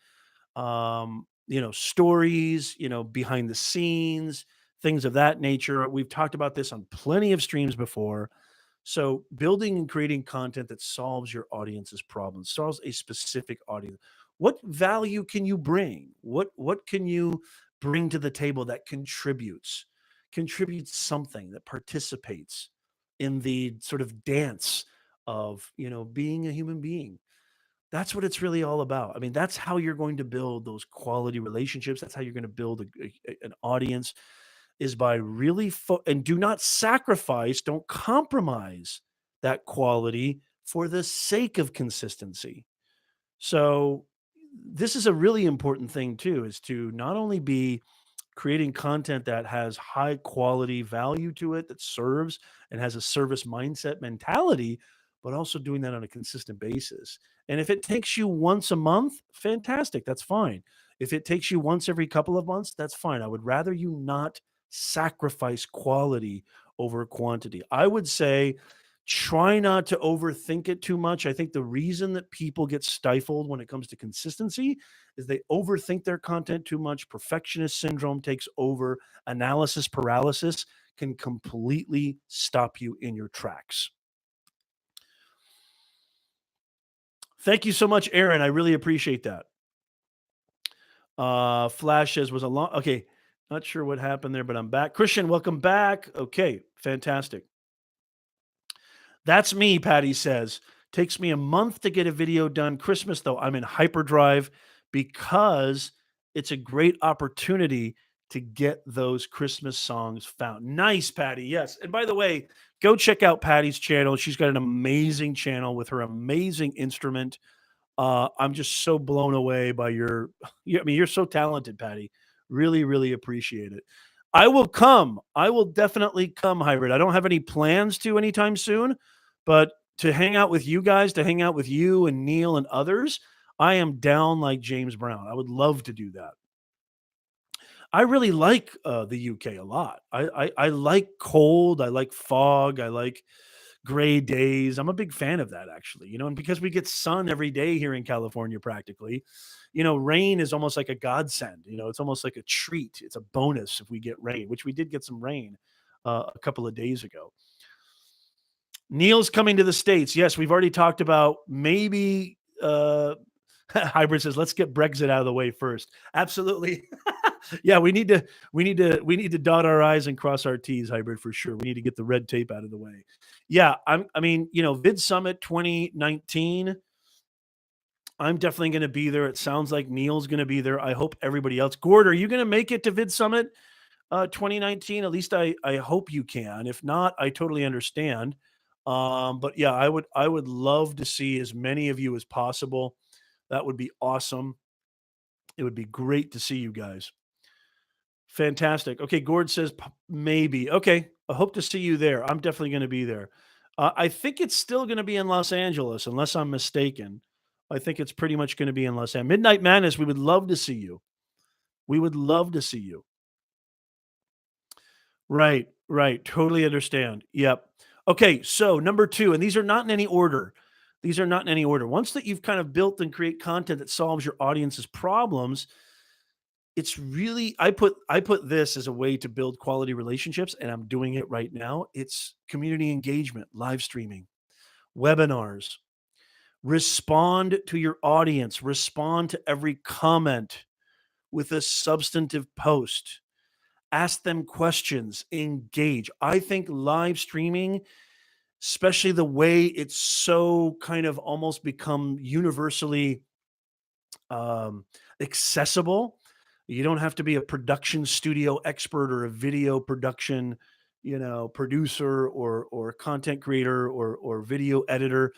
Stories, behind the scenes, things of that nature. We've talked about this on plenty of streams before. So building and creating content that solves your audience's problems, solves a specific audience. What value can you bring? What can you bring to the table that contributes something that participates in the sort of dance of, being a human being? That's what it's really all about. I mean, that's how you're going to build those quality relationships. That's how you're going to build an audience, is by really and do not sacrifice, don't compromise that quality for the sake of consistency. So this is a really important thing too, is to not only be creating content that has high quality value to it, that serves and has a service mindset mentality, but also doing that on a consistent basis. And if it takes you once a month, fantastic, that's fine. If it takes you once every couple of months, that's fine. I would rather you not sacrifice quality over quantity. I would say try not to overthink it too much. I think the reason that people get stifled when it comes to consistency is they overthink their content too much. Perfectionist syndrome takes over. Analysis paralysis can completely stop you in your tracks. Thank you so much, Aaron. I really appreciate that. Flash says was a long. Okay, not sure what happened there, but I'm back. Christian, welcome back. Okay, fantastic. That's me, Patty says. Takes me a month to get a video done. Christmas, though, I'm in hyperdrive because it's a great opportunity to get those Christmas songs found. Nice, Patty. Yes. And by the way, go check out Patty's channel. She's got an amazing channel with her amazing instrument. I'm just so blown away by your, I mean, you're so talented, Patty. Really, really appreciate it. I will come. I will definitely come, Hybrid. I don't have any plans to anytime soon, but to hang out with you guys, to hang out with you and Neil and others, I am down like James Brown. I would love to do that. I really like the UK a lot. I like cold. I like fog. I like gray days. I'm a big fan of that, actually. And because we get sun every day here in California, practically, rain is almost like a godsend. It's almost like a treat. It's a bonus if we get rain, which we did get some rain a couple of days ago. Neil's coming to the States. Yes, we've already talked about maybe. Hybrid says, "Let's get Brexit out of the way first." Absolutely. Yeah, we need to dot our I's and cross our T's, Hybrid, for sure. We need to get the red tape out of the way. Yeah, I mean, Vid Summit 2019. I'm definitely going to be there. It sounds like Neil's going to be there. I hope everybody else. Gord, are you going to make it to Vid Summit 2019? At least I hope you can. If not, I totally understand. But yeah, I would love to see as many of you as possible. That would be awesome. It would be great to see you guys. Fantastic. Okay, Gord says maybe. Okay, I hope to see you there. I'm definitely going to be there. I think it's still going to be in Los Angeles, unless I'm mistaken. I think it's pretty much going to be in Los Angeles. Midnight Madness, we would love to see you. We would love to see you. Right, right. Totally understand. Yep. Okay, so number 2, and these are not in any order. These are not in any order. Once that you've kind of built and create content that solves your audience's problems, it's really I put this as a way to build quality relationships, and I'm doing it right now. It's community engagement, live streaming, webinars. Respond to your audience, respond to every comment with a substantive post. ask them questions, engage. I think live streaming, especially the way it's so kind of almost become universally um, accessible. You don't have to be a production studio expert or a video production, producer or content creator or video editor.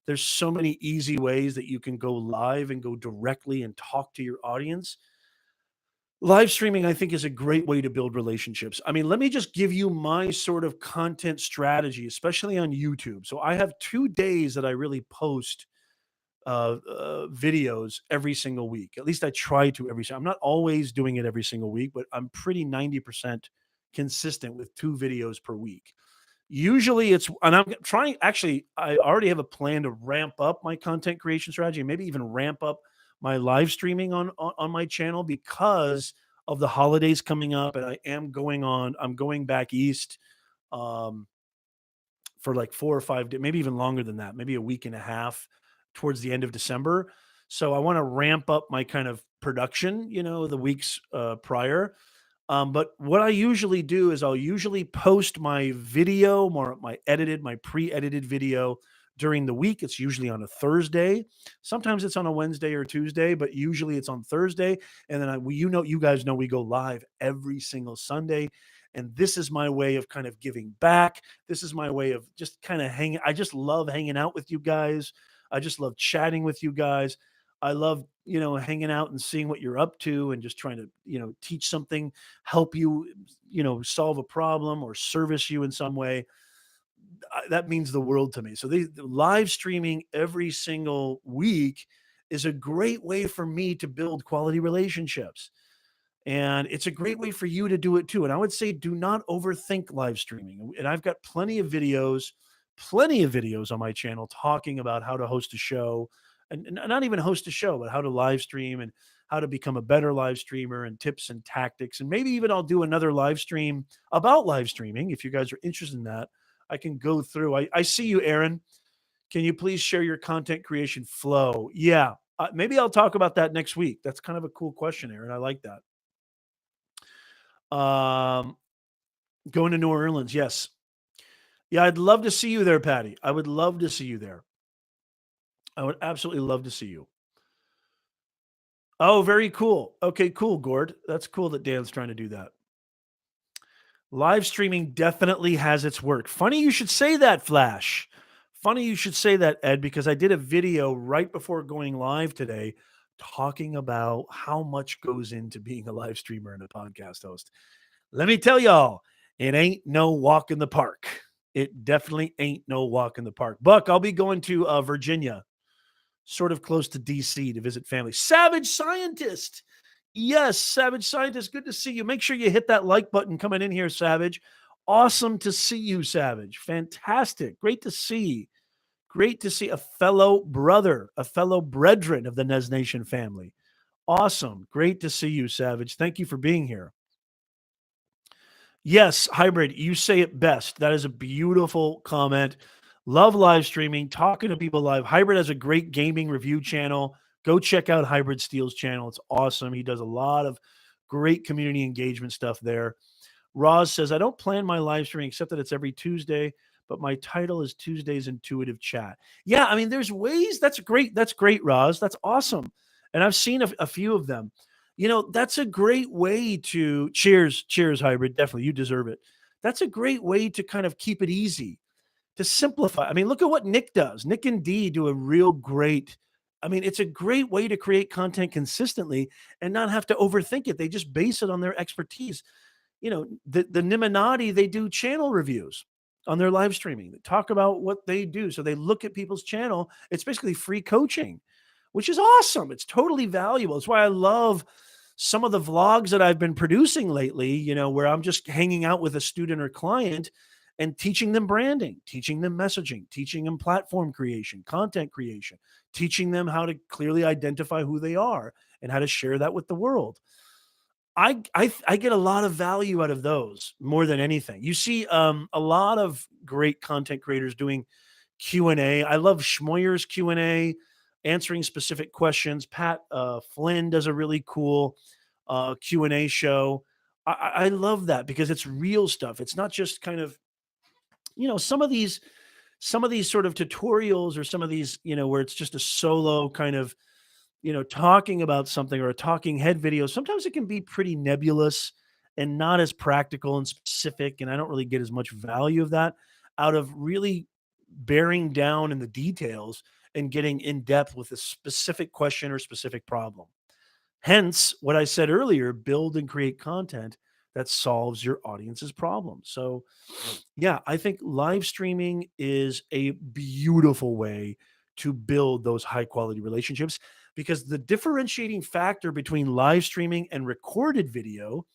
There's so many easy ways that you can go live and go directly and talk to your audience. Live streaming, I think, is a great way to build relationships. I mean, let me just give you my sort of content strategy, especially on YouTube. So I have 2 days that I really post videos every single week. At least I try to I'm not always doing it every single week, but I'm pretty 90% consistent with 2 videos per week. Usually it's, and I'm trying, actually, I already have a plan to ramp up my content creation strategy, maybe even ramp up my live streaming on my channel because of the holidays coming up. And I'm going back east. Um, for like 4 or 5 days, maybe even longer than that, maybe a week and a half towards the end of December. So I want to ramp up my kind of production, the weeks prior. But what I usually do is I'll usually post my video, my pre-edited video during the week. It's usually on a Thursday. Sometimes it's on a Wednesday or Tuesday, but usually it's on Thursday. And then you guys know we go live every single Sunday. And this is my way of kind of giving back. This is my way of just kind of hanging. I just love hanging out with you guys. I just love chatting with you guys. I love, hanging out and seeing what you're up to and just trying to, teach something, help you, solve a problem or service you in some way. That means the world to me. So the live streaming every single week is a great way for me to build quality relationships. And it's a great way for you to do it too. And I would say do not overthink live streaming. And I've got plenty of videos on my channel talking about how to host a show and not even host a show, but how to live stream and how to become a better live streamer and tips and tactics. And maybe even I'll do another live stream about live streaming. If you guys are interested in that, I can go through. I see you, Aaron. Can you please share your content creation flow? Yeah. Maybe I'll talk about that next week. That's kind of a cool question, Aaron. I like that. Um, Going to New Orleans, yes. Yeah, I'd love to see you there, Patty. I would love to see you there. I would absolutely love to see you. Oh, very cool. Okay, cool, Gord. That's cool that Dan's trying to do that. Live streaming definitely has its work. Funny you should say that, Flash. Funny you should say that, Ed, because I did a video right before going live today talking about how much goes into being a live streamer and a podcast host. Let me tell y'all, it ain't no walk in the park. It definitely ain't no walk in the park. Buck, I'll be going to Virginia, sort of close to DC to visit family. Savage Scientist. Yes, Savage Scientist. Good to see you. Make sure you hit that like button coming in here, Savage. Awesome to see you, Savage. Fantastic. Great to see. Great to see a fellow brother, a fellow brethren of the Nez Nation family. Awesome. Great to see you, Savage. Thank you for being here. Yes, hybrid. You say it best. That is a beautiful comment. Love live streaming, talking to people live. Hybrid has a great gaming review channel. Go check out Hybrid Steel's channel. It's awesome. He does a lot of great community engagement stuff there. Roz says, I don't plan my live streaming except that it's every Tuesday, but my title is Tuesday's Intuitive Chat. Yeah, I mean, there's ways. That's great. That's great, Roz. That's awesome. And I've seen a few of them. That's a great way to cheers, hybrid. Definitely. You deserve it. That's a great way to kind of keep it easy, to simplify. I mean, look at what Nick does. Nick and Dee do a real great. I mean, it's a great way to create content consistently and not have to overthink it. They just base it on their expertise. The Niminati, they do channel reviews on their live streaming. They talk about what they do. So they look at people's channel. It's basically free coaching, which is awesome. It's totally valuable. It's why I love some of the vlogs that I've been producing lately, where I'm just hanging out with a student or client and teaching them branding, teaching them messaging, teaching them platform creation, content creation, teaching them how to clearly identify who they are and how to share that with the world. I get a lot of value out of those more than anything. You see a lot of great content creators doing Q&A. I love Schmoyer's Q&A, answering specific questions. Pat Flynn does a really cool Q&A show. I love that because it's real stuff. It's not just kind of, some of these sort of tutorials, or some of these, where it's just a solo kind of, talking about something, or a talking head video. Sometimes it can be pretty nebulous and not as practical and specific. And I don't really get as much value of that out of really bearing down in the details and getting in depth with a specific question or specific problem. Hence, what I said earlier, build and create content that solves your audience's problem. So, yeah, I think live streaming is a beautiful way to build those high quality relationships, because the differentiating factor between live streaming and recorded video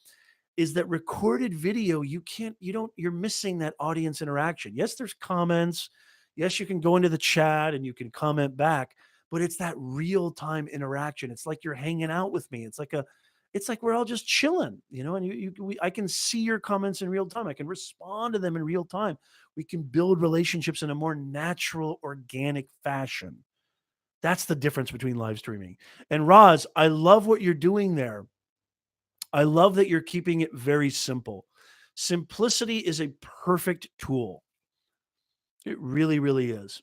is that recorded video, you're missing that audience interaction. Yes, there's comments. Yes, you can go into the chat and you can comment back, but it's that real time interaction. It's like you're hanging out with me. It's like we're all just chilling, and I can see your comments in real time. I can respond to them in real time. We can build relationships in a more natural, organic fashion. That's the difference between live streaming. And Roz, I love what you're doing there. I love that you're keeping it very simple. Simplicity is a perfect tool. It really, really is.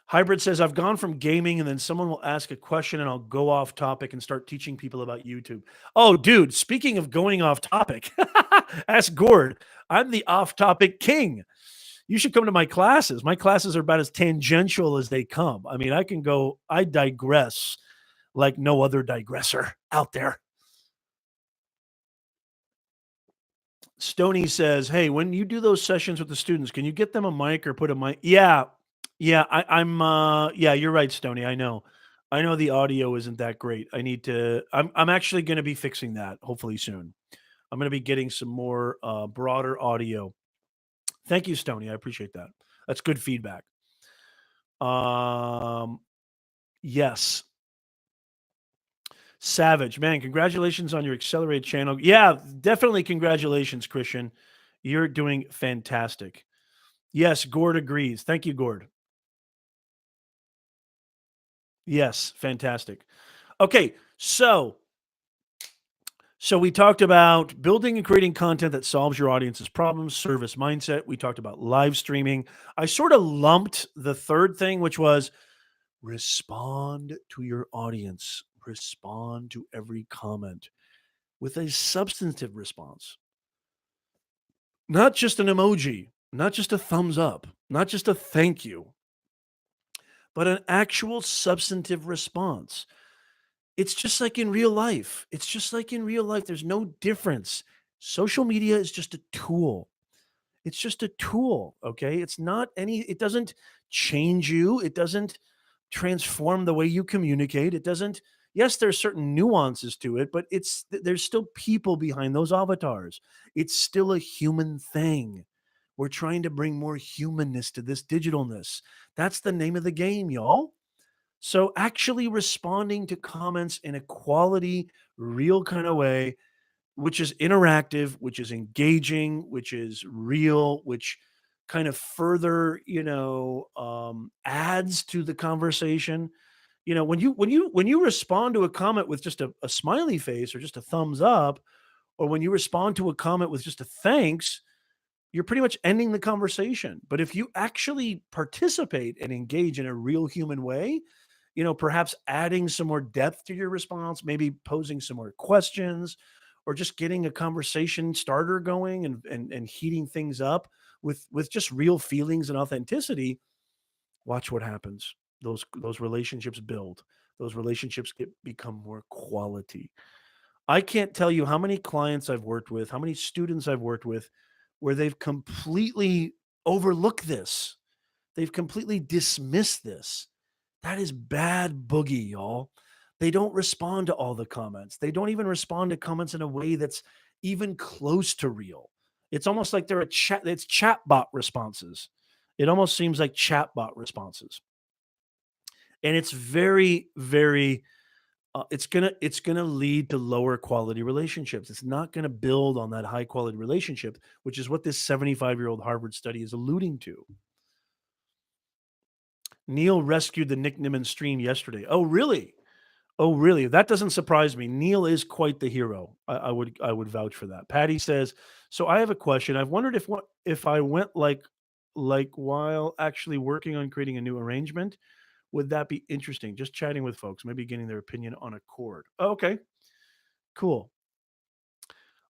Hybrid says, I've gone from gaming and then someone will ask a question and I'll go off topic and start teaching people about YouTube. Oh, dude, speaking of going off topic, ask Gord. I'm the off topic king. You should come to my classes. My classes are about as tangential as they come. I mean, I digress like no other digressor out there. Stony says, "Hey, when you do those sessions with the students, can you get them a mic or put a mic?" Yeah, yeah. I'm. Yeah, you're right, Stony. I know. I know the audio isn't that great. I need to. I'm actually going to be fixing that hopefully soon. I'm going to be getting some more broader audio. Thank you, Stony. I appreciate that. That's good feedback. Um. Yes. Savage, man, congratulations on your accelerated channel. Yeah, definitely congratulations, Christian. You're doing fantastic. Yes, Gord agrees. Thank you, Gord. Yes, fantastic. Okay, so we talked about building and creating content that solves your audience's problems, service mindset. We talked about live streaming. I sort of lumped the third thing, which was respond to your audience, respond to every comment with a substantive response. Not just an emoji, not just a thumbs up, not just a thank you, but an actual substantive response. It's just like in real life. It's just like in real life. There's no difference. Social media is just a tool. It's just a tool, okay? It doesn't change you. It doesn't transform the way you communicate. It doesn't, yes, there's certain nuances to it, but there's still people behind those avatars. It's still a human thing. We're trying to bring more humanness to this digitalness. That's the name of the game, y'all. So actually responding to comments in a quality, real kind of way, which is interactive, which is engaging, which is real, which kind of further, adds to the conversation. When you respond to a comment with just a smiley face or just a thumbs up, or when you respond to a comment with just a thanks, you're pretty much ending the conversation. But if you actually participate and engage in a real human way, perhaps adding some more depth to your response, maybe posing some more questions, or just getting a conversation starter going and heating things up with just real feelings and authenticity, watch what happens. Those relationships build. Those relationships become more quality. I can't tell you how many clients I've worked with, how many students I've worked with, where they've completely overlooked this. They've completely dismissed this. That is bad boogie, y'all. They don't respond to all the comments. They don't even respond to comments in a way that's even close to real. It's almost like it's chatbot responses. It almost seems like chatbot responses. And it's very, very it's gonna lead to lower quality relationships. It's not gonna build on that high quality relationship, which is what this 75-year-old Harvard study is alluding to. Neil rescued the Nick Nimmin stream yesterday. Oh, really? Oh, really? That doesn't surprise me. Neil is quite the hero. I would vouch for that. Patty says, "So I have a question. I've wondered if I went like while actually working on creating a new arrangement, would that be interesting? Just chatting with folks, maybe getting their opinion on a chord." Oh, okay, cool.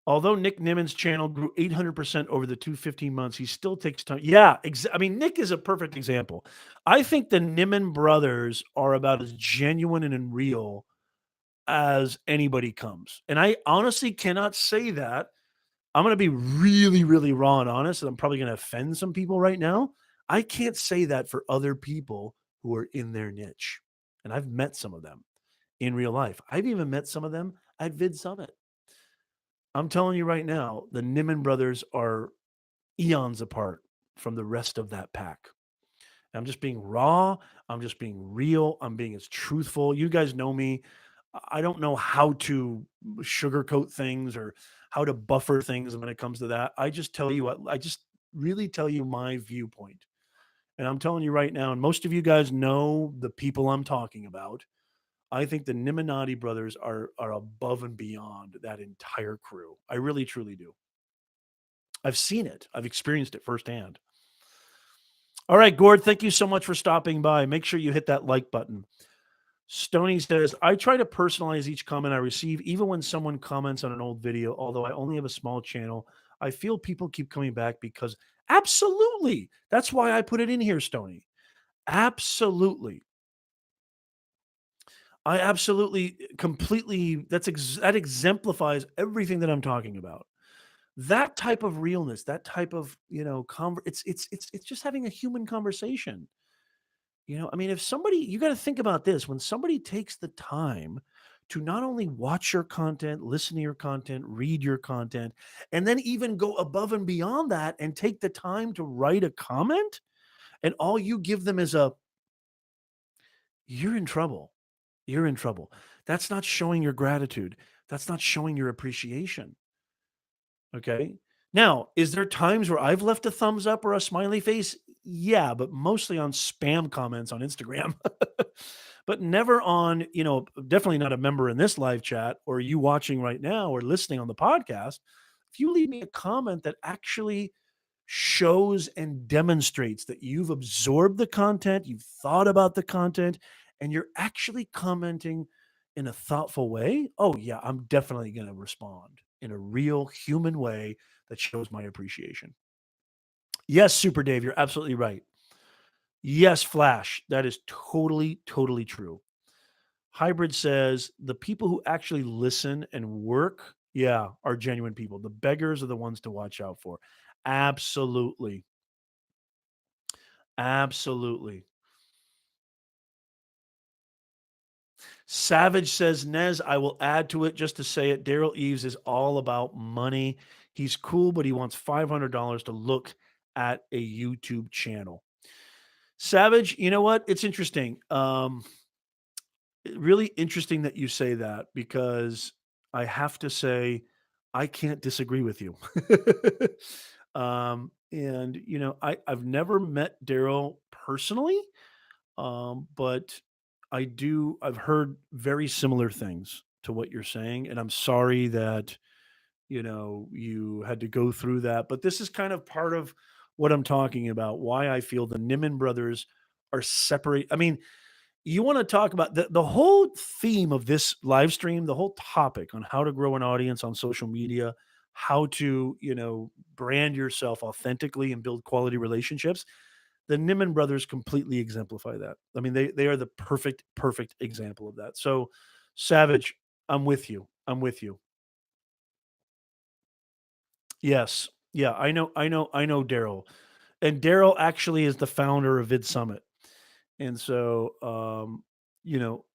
Although Nick Nimen's channel grew 800% over the 215 months, he still takes time. Yeah, I mean, Nick is a perfect example. I think the Nimen brothers are about as genuine and real as anybody comes. And I honestly cannot say that. I'm going to be really, really raw and honest, and I'm probably going to offend some people right now. I can't say that for other people who are in their niche. And I've met some of them in real life. I've even met some of them at Vid Summit. I'm telling you right now, the Niman brothers are eons apart from the rest of that pack. I'm just being raw. I'm just being real. I'm being as truthful. You guys know me. I don't know how to sugarcoat things or how to buffer things when it comes to that. I just tell you what, I just really tell you my viewpoint. And I'm telling you right now, and most of you guys know the people I'm talking about. I think the Niminati brothers are above and beyond that entire crew. I really truly do. I've seen it. I've experienced it firsthand. All right, Gord, thank you so much for stopping by. Make sure you hit that like button. Stony says, I try to personalize each comment I receive, even when someone comments on an old video, although I only have a small channel. I feel people keep coming back because absolutely. That's why I put it in here, Stony. Absolutely. I absolutely completely that exemplifies everything that I'm talking about. That type of realness, that type of, it's just having a human conversation. I mean, if somebody you got to think about this, when somebody takes the time to not only watch your content, listen to your content, read your content, and then even go above and beyond that and take the time to write a comment, and all you give them is a you're in trouble. You're in trouble. That's not showing your gratitude. That's not showing your appreciation. Okay. Now, is there times where I've left a thumbs up or a smiley face? Yeah, but mostly on spam comments on Instagram. But never on, definitely not a member in this live chat or you watching right now or listening on the podcast. If you leave me a comment that actually shows and demonstrates that you've absorbed the content, you've thought about the content, and you're actually commenting in a thoughtful way, oh, yeah, I'm definitely going to respond in a real human way that shows my appreciation. Yes, Super Dave, you're absolutely right. Yes, Flash, that is totally, totally true. Hybrid says the people who actually listen and work, yeah, are genuine people. The beggars are the ones to watch out for. Absolutely. Absolutely. Savage says, Nez, I will add to it just to say it. Daryl Eves is all about money. He's cool, but he wants $500 to look at a YouTube channel. Savage, you know what? It's interesting. Really interesting that you say that because I have to say, I can't disagree with you. And, I've never met Daryl personally. But I've heard very similar things to what you're saying. And I'm sorry that, you had to go through that. But this is kind of part of what I'm talking about, why I feel the Niman brothers are separate. I mean, you want to talk about the whole theme of this live stream, the whole topic on how to grow an audience on social media, how to, brand yourself authentically and build quality relationships. The Niman brothers completely exemplify that. I mean, they are the perfect example of that. So, Savage, I'm with you. I'm with you. Yes. Yeah, I know Daryl. And Daryl actually is the founder of Vid Summit. And so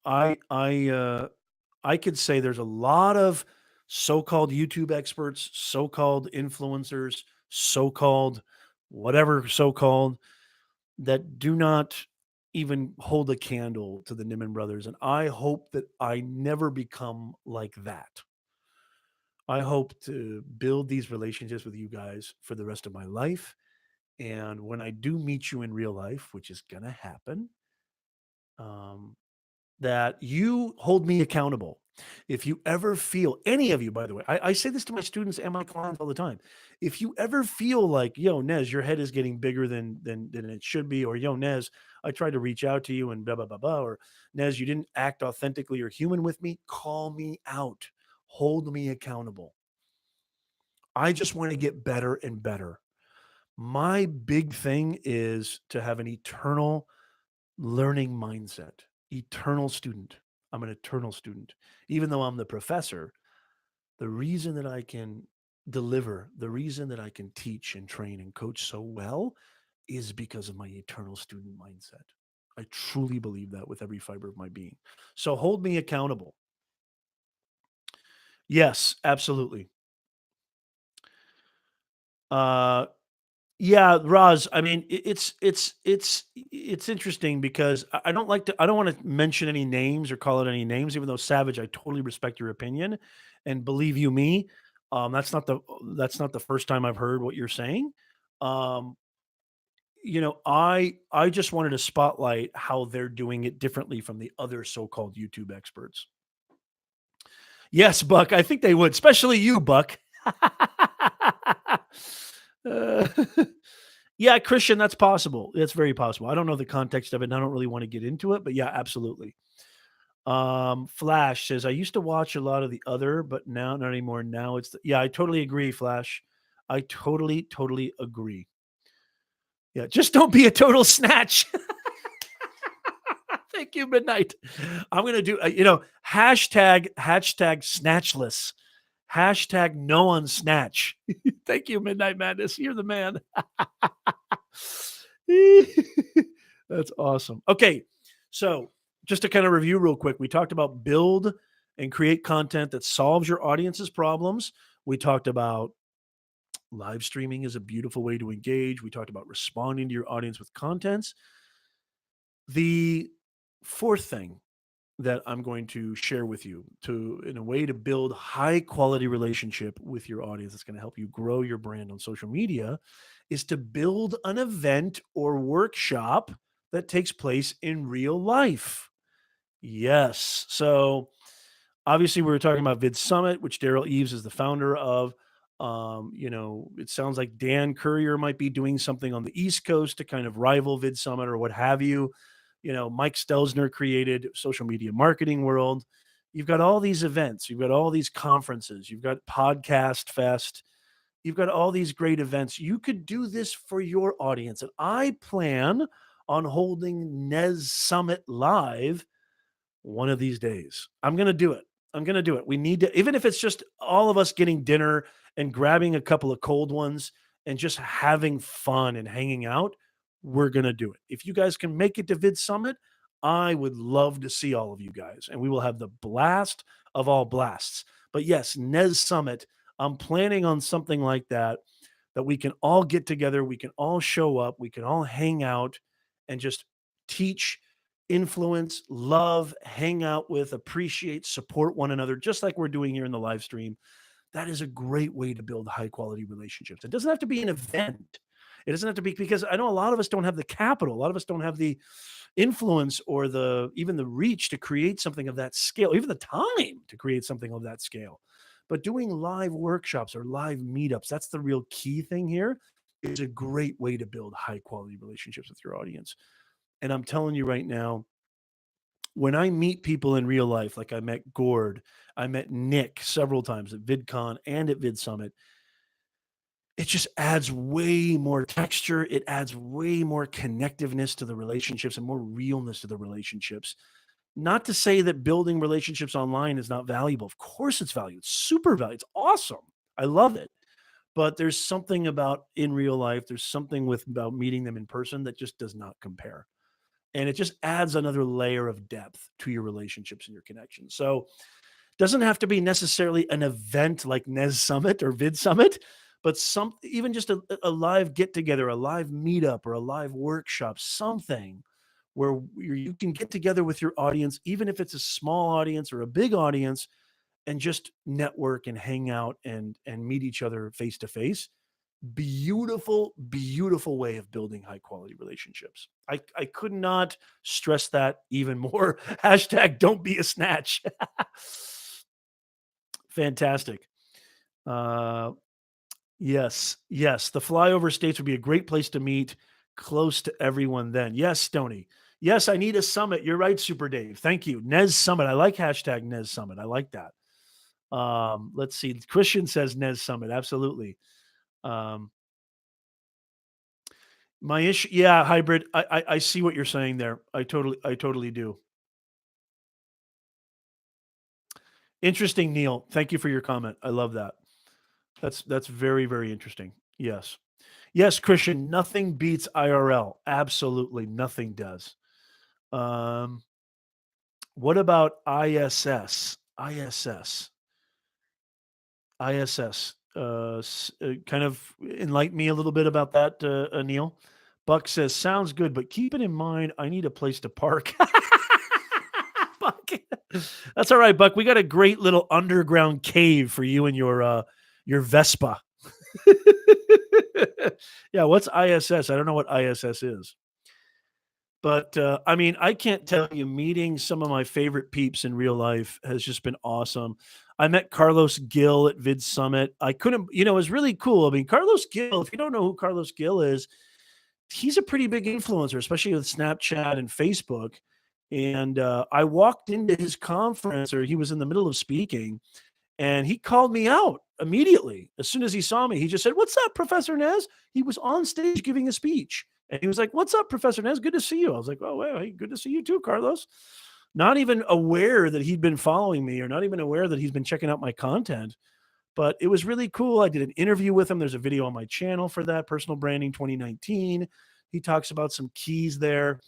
I could say there's a lot of so-called YouTube experts, so-called influencers, so-called whatever so-called that do not even hold a candle to the Niman brothers. And I hope that I never become like that. I hope to build these relationships with you guys for the rest of my life. And when I do meet you in real life, which is going to happen, um, that you hold me accountable. If you ever feel, any of you, by the way, I say this to my students and my clients all the time. If you ever feel like, yo, Nez, your head is getting bigger than it should be, or yo, Nez, I tried to reach out to you and blah blah blah blah, or Nez, you didn't act authentically or human with me, call me out. Hold me accountable. I just want to get better and better. My big thing is to have an eternal learning mindset, eternal student. I'm an eternal student. Even though I'm the professor, the reason that I can deliver, the reason that I can teach and train and coach so well is because of my eternal student mindset. I truly believe that with every fiber of my being. So hold me accountable. Yes, absolutely. Uh Yeah, Roz, I mean, it's interesting because I don't like to I don't wanna mention any names or call it any names, even though Savage, I totally respect your opinion, and believe you me, that's not the first time I've heard what you're saying. Um, I just wanted to spotlight how they're doing it differently from the other so-called YouTube experts. Yes, Buck, I think they would, especially you, Buck. Uh, yeah, Christian, that's possible. That's very possible. I don't know the context of it, and I don't really want to get into it, but yeah, absolutely. Flash says, I used to watch a lot of the other, but now not anymore. Now yeah, I totally agree, Flash. I totally, totally agree. Yeah, just don't be a total snatch. Thank you, Midnight. I'm gonna do hashtag snatchless. Hashtag no on snatch. Thank you, Midnight Madness. You're the man. That's awesome. Okay, so just to kind of review real quick, we talked about build and create content that solves your audience's problems. We talked about live streaming is a beautiful way to engage. We talked about responding to your audience with contents. The fourth thing that I'm going to share with you to in a way to build high quality relationship with your audience that's going to help you grow your brand on social media is to build an event or workshop that takes place in real life. Yes. So obviously we were talking about Vid Summit, which Daryl Eves is the founder of. It sounds like Dan Courier might be doing something on the East Coast to kind of rival Vid Summit or what have you. Mike Stelzner created Social Media Marketing World. You've got all these events, you've got all these conferences, you've got Podcast Fest, you've got all these great events. You could do this for your audience. And I plan on holding Nez Summit live one of these days. I'm going to do it. I'm going to do it. We need to, even if it's just all of us getting dinner and grabbing a couple of cold ones and just having fun and hanging out, we're going to do it. If you guys can make it to Vid Summit, I would love to see all of you guys and we will have the blast of all blasts. But yes, Nez Summit, I'm planning on something like that, that we can all get together, we can all show up, we can all hang out and just teach, influence, love, hang out with, appreciate, support one another, just like we're doing here in the live stream. That is a great way to build high quality relationships. It doesn't have to be an event. It doesn't have to be, because I know a lot of us don't have the capital. A lot of us don't have the influence or even the reach to create something of that scale, even the time to create something of that scale. But doing live workshops or live meetups, that's the real key thing here. Is a great way to build high quality relationships with your audience. And I'm telling you right now, when I meet people in real life, like I met Gord, I met Nick several times at VidCon and at Vid Summit, it just adds way more texture. It adds way more connectiveness to the relationships and more realness to the relationships. Not to say that building relationships online is not valuable. Of course, it's valuable. It's super valuable. It's awesome. I love it. But there's something about in real life, there's something about meeting them in person that just does not compare. And it just adds another layer of depth to your relationships and your connections. So doesn't have to be necessarily an event like Nez Summit or Vid Summit, but even just a live get together, a live meetup, or a live workshop, something where you can get together with your audience, even if it's a small audience or a big audience, and just network and hang out and meet each other face to face. Beautiful, beautiful way of building high quality relationships. I could not stress that even more. Hashtag don't be a snatch. Fantastic. Uh, yes, yes. The flyover states would be a great place to meet, close to everyone then. Yes, Stony. Yes, I need a summit. You're right, Super Dave. Thank you. Nez Summit. I like hashtag Nez Summit. I like that. Let's see. Christian says Nez Summit. Absolutely. Um, my issue, yeah, hybrid. I see what you're saying there. I totally do. Interesting, Neil. Thank you for your comment. I love that. That's very, very interesting. Yes. Yes, Christian, nothing beats IRL. Absolutely nothing does. Um, what about ISS? ISS. ISS. Kind of enlighten me a little bit about that, Neil. Buck says, sounds good, but keep it in mind, I need a place to park. Buck. That's all right, Buck. We got a great little underground cave for you and your Vespa. Yeah, what's ISS? I don't know what ISS is. But I mean, I can't tell you, meeting some of my favorite peeps in real life has just been awesome. I met Carlos Gill at Vid Summit. I couldn't, it was really cool. I mean, Carlos Gill, if you don't know who Carlos Gill is, he's a pretty big influencer, especially with Snapchat and Facebook. And I walked into his conference, or he was in the middle of speaking, and he called me out immediately. As soon as he saw me, he just said, "What's up, Professor Nez?" He was on stage giving a speech. And he was like, "What's up, Professor Nez? Good to see you." I was like, "Oh, well, hey, good to see you too, Carlos." Not even aware that he'd been following me, or not even aware that he's been checking out my content. But it was really cool. I did an interview with him. There's a video on my channel for that, Personal Branding 2019. He talks about some keys there.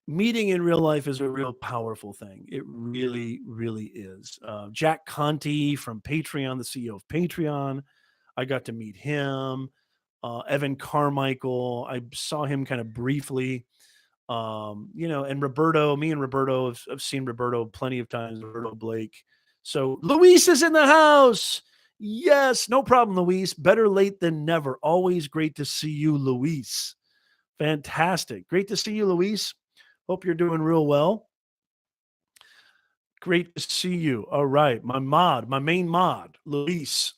Meeting in real life is a real powerful thing. It really, really is. Jack Conti from Patreon, the CEO of Patreon, I got to meet him. Evan Carmichael, I saw him kind of briefly. And Roberto, me and Roberto, have seen Roberto plenty of times, Roberto Blake. So Luis is in the house. Yes, no problem, Luis. Better late than never. Always great to see you, Luis. Fantastic. Great to see you, Luis. Hope you're doing real well. Great to see you. All right. My main mod, Luis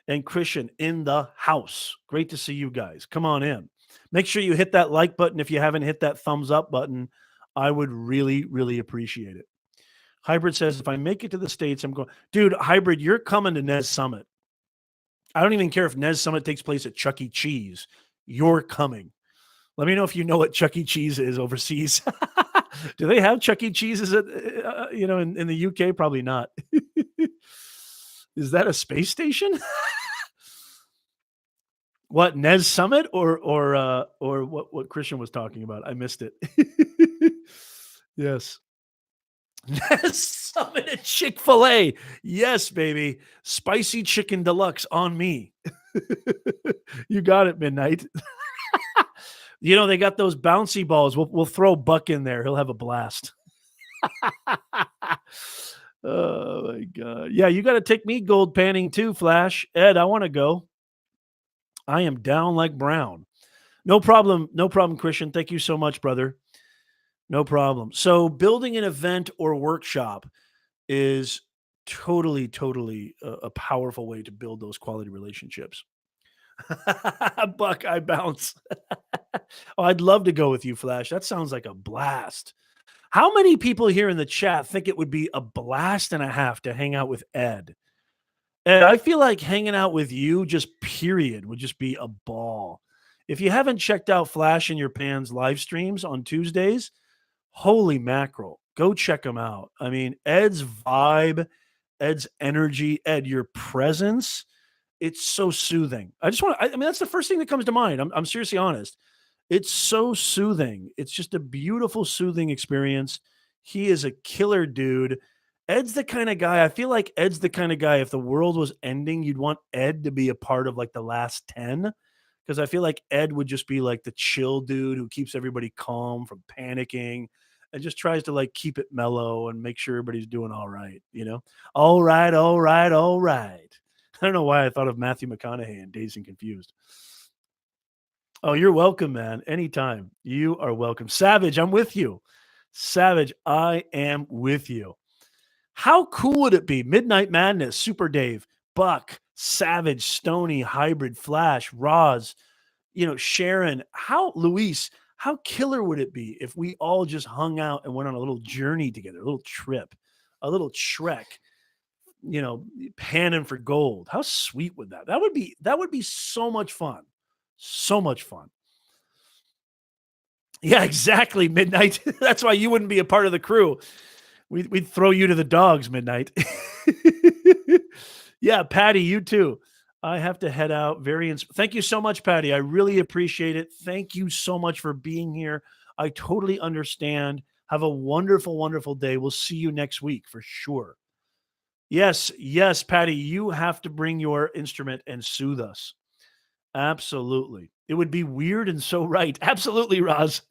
and Christian in the house. Great to see you guys. Come on in. Make sure you hit that like button if you haven't hit that thumbs up button. I would really, really appreciate it. Hybrid says, if I make it to the States, I'm going, dude, Hybrid, you're coming to Nez Summit. I don't even care if Nez Summit takes place at Chuck E. Cheese. You're coming. Let me know if you know what Chuck E. Cheese is overseas. Do they have Chuck E. Cheeses in the UK? Probably not. Is that a space station? What, Nez Summit or what Christian was talking about? I missed it. Yes. Nez Summit at Chick-fil-A. Yes, baby. Spicy chicken deluxe on me. You got it, Midnight. They got those bouncy balls. We'll throw Buck in there. He'll have a blast. Oh my God. Yeah, you got to take me gold panning too, Flash. Ed, I want to go. I am down like Brown. No problem. No problem, Christian. Thank you so much, brother. No problem. So building an event or workshop is totally, totally a powerful way to build those quality relationships. Buck, I bounce. Oh, I'd love to go with you, Flash. That sounds like a blast. How many people here in the chat think it would be a blast and a half to hang out with Ed? Ed, I feel like hanging out with you, just period, would just be a ball. If you haven't checked out Flash in Your Pans live streams on Tuesdays, holy mackerel, go check them out. I mean, Ed's vibe, Ed's energy, Ed, your presence, it's so soothing. I mean, that's the first thing that comes to mind. I'm seriously honest. It's so soothing. It's just a beautiful, soothing experience. He is a killer dude. Ed's the kind of guy, I feel like Ed's the kind of guy, if the world was ending, you'd want Ed to be a part of like the last 10. Because I feel like Ed would just be like the chill dude who keeps everybody calm from panicking and just tries to like keep it mellow and make sure everybody's doing all right, All right, all right, all right. I don't know why I thought of Matthew McConaughey in Dazed and Confused. Oh, you're welcome, man. Anytime. You are welcome. Savage, I'm with you. Savage, I am with you. How cool would it be? Midnight Madness, Super Dave, Buck, Savage, Stony, Hybrid, Flash, Roz, Sharon, Luis, how killer would it be if we all just hung out and went on a little journey together, a little trip, a little trek, panning for gold? How sweet would that? That would be so much fun. So much fun. Yeah, exactly. Midnight. That's why you wouldn't be a part of the crew. We'd throw you to the dogs, Midnight. Yeah, Patty, you too. I have to head out. Thank you so much, Patty. I really appreciate it. Thank you so much for being here. I totally understand. Have a wonderful, wonderful day. We'll see you next week for sure. Yes, yes, Patty, you have to bring your instrument and soothe us. Absolutely. It would be weird and so right. Absolutely, Roz.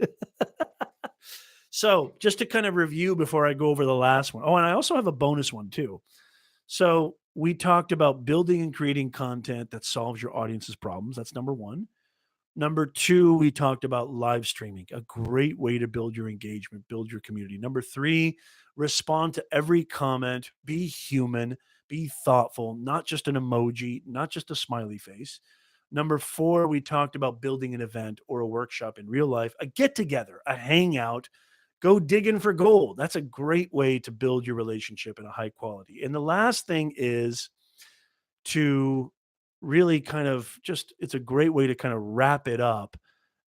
So, just to kind of review before I go over the last one. Oh, and I also have a bonus one too. So, we talked about building and creating content that solves your audience's problems. That's number one. Number two, we talked about live streaming, a great way to build your engagement, build your community. Number three, respond to every comment, be human, be thoughtful, not just an emoji, not just a smiley face. Number four, we talked about building an event or a workshop in real life, a get together, a hangout. Go digging for gold. That's a great way to build your relationship in a high quality. And the last thing is to really kind of it's a great way to kind of wrap it up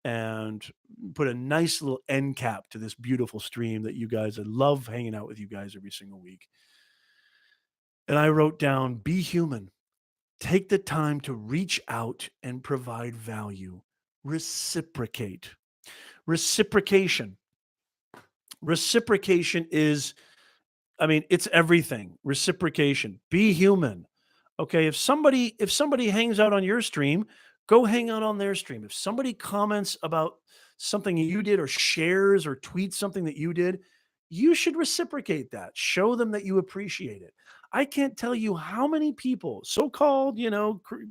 and put a nice little end cap to this beautiful stream that you guys, I love hanging out with you guys every single week. And I wrote down, be human. Take the time to reach out and provide value. Reciprocate. Reciprocation. Reciprocation is, it's everything. Reciprocation. Be human. Okay, if somebody hangs out on your stream, go hang out on their stream. If somebody comments about something you did or shares or tweets something that you did, you should reciprocate that. Show them that you appreciate it. I can't tell you how many people, so-called,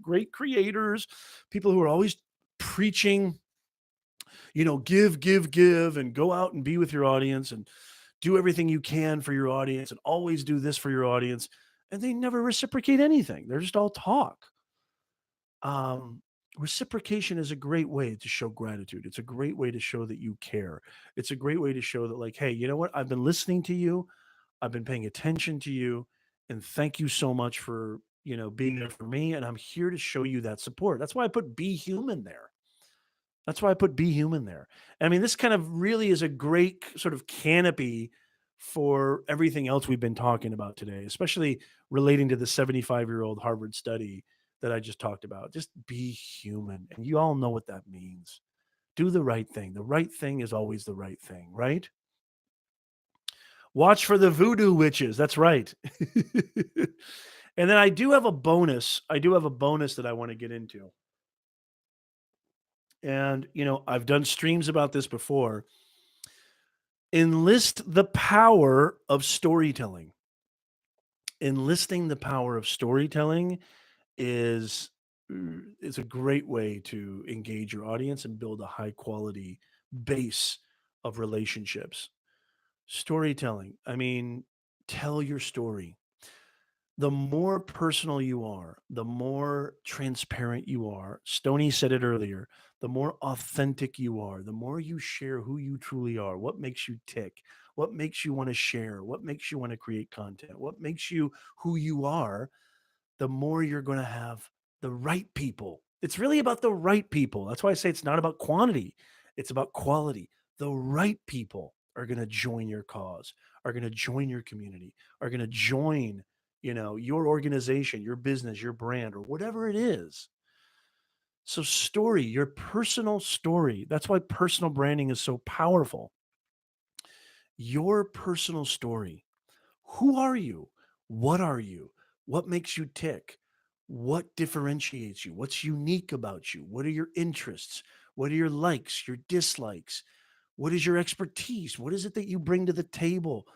great creators, people who are always preaching, give, and go out and be with your audience and do everything you can for your audience and always do this for your audience. And they never reciprocate anything. They're just all talk. Um, Reciprocation is a great way to show gratitude. It's a great way to show that you care. It's a great way to show that, like, hey, you know what? I've been listening to you. I've been paying attention to you. And thank you so much for, being there for me. And I'm here to show you that support. That's why I put be human there. That's why I put be human there. This kind of really is a great sort of canopy for everything else we've been talking about today, especially relating to the 75-year-old Harvard study that I just talked about. Just be human. And you all know what that means. Do the right thing. The right thing is always the right thing, right? Watch for the voodoo witches. That's right. And then I do have a bonus. I do have a bonus that I want to get into. And, I've done streams about this before. Enlist the power of storytelling. Enlisting the power of storytelling is a great way to engage your audience and build a high quality base of relationships. Storytelling. Tell your story. The more personal you are, the more transparent you are. Stony said it earlier. The more authentic you are, the more you share who you truly are, what makes you tick, what makes you want to share, what makes you want to create content, what makes you who you are, the more you're going to have the right people. It's really about the right people. That's why I say it's not about quantity, it's about quality. The right people are going to join your cause, are going to join your community, are going to join, your organization, your business, your brand, or whatever it is. So, story, your personal story. That's why personal branding is so powerful. Your personal story. Who are you? What are you? What makes you tick? What differentiates you? What's unique about you? What are your interests? What are your likes, your dislikes? What is your expertise? What is it that you bring to the table?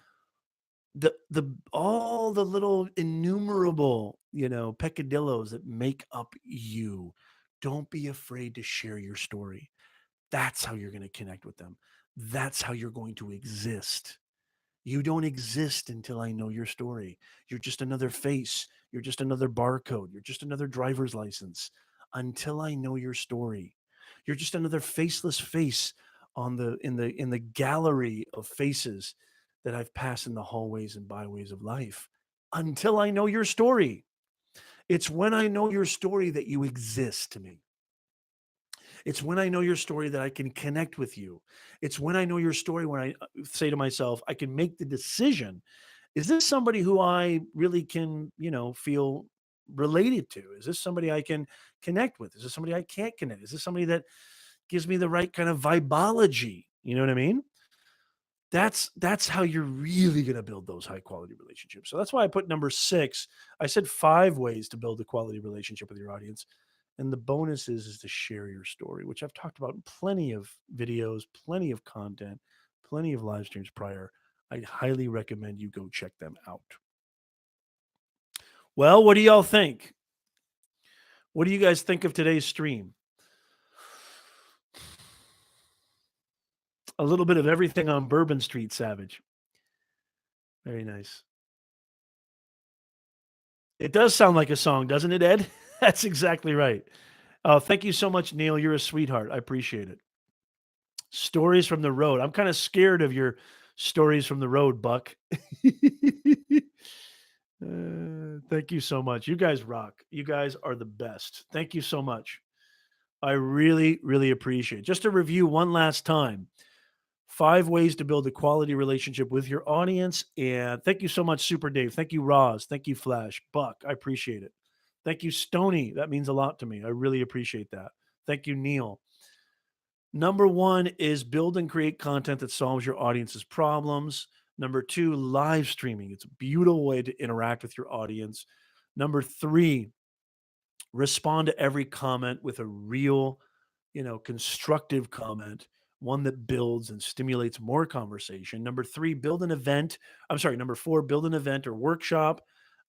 the all the little innumerable, peccadillos that make up you. Don't be afraid to share your story. That's how you're going to connect with them. That's how you're going to exist. You don't exist until I know your story. You're just another face. You're just another barcode. You're just another driver's license until I know your story. You're just another faceless face on the gallery of faces that I've passed in the hallways and byways of life until I know your story. It's when I know your story that you exist to me. It's when I know your story that I can connect with you. It's when I know your story when I say to myself, I can make the decision. Is this somebody who I really can, feel related to? Is this somebody I can connect with? Is this somebody I can't connect? Is this somebody that gives me the right kind of vibology? You know what I mean? That's how you're really going to build those high quality relationships. So that's why I put number 6. I said 5 ways to build a quality relationship with your audience. And the bonus is to share your story, which I've talked about in plenty of videos, plenty of content, plenty of live streams prior. I highly recommend you go check them out. Well, what do y'all think? What do you guys think of today's stream? A little bit of everything on Bourbon Street, Savage. Very nice. It does sound like a song, doesn't it, Ed? That's exactly right. Oh, thank you so much, Neil. You're a sweetheart. I appreciate it. Stories from the road. I'm kind of scared of your stories from the road, Buck. Thank you so much. You guys rock. You guys are the best. Thank you so much. I really, really appreciate it. Just to review one last time, 5 ways to build a quality relationship with your audience. And thank you so much, Super Dave. Thank you, Roz. Thank you, Flash. Buck. I appreciate it. Thank you, Stony. That means a lot to me. I really appreciate that. Thank you, Neil. Number 1 is build and create content that solves your audience's problems. Number 2, live streaming. It's a beautiful way to interact with your audience. Number 3, respond to every comment with a real, constructive comment, one that builds and stimulates more conversation. Number 3, build an event. I'm sorry, number 4, build an event or workshop.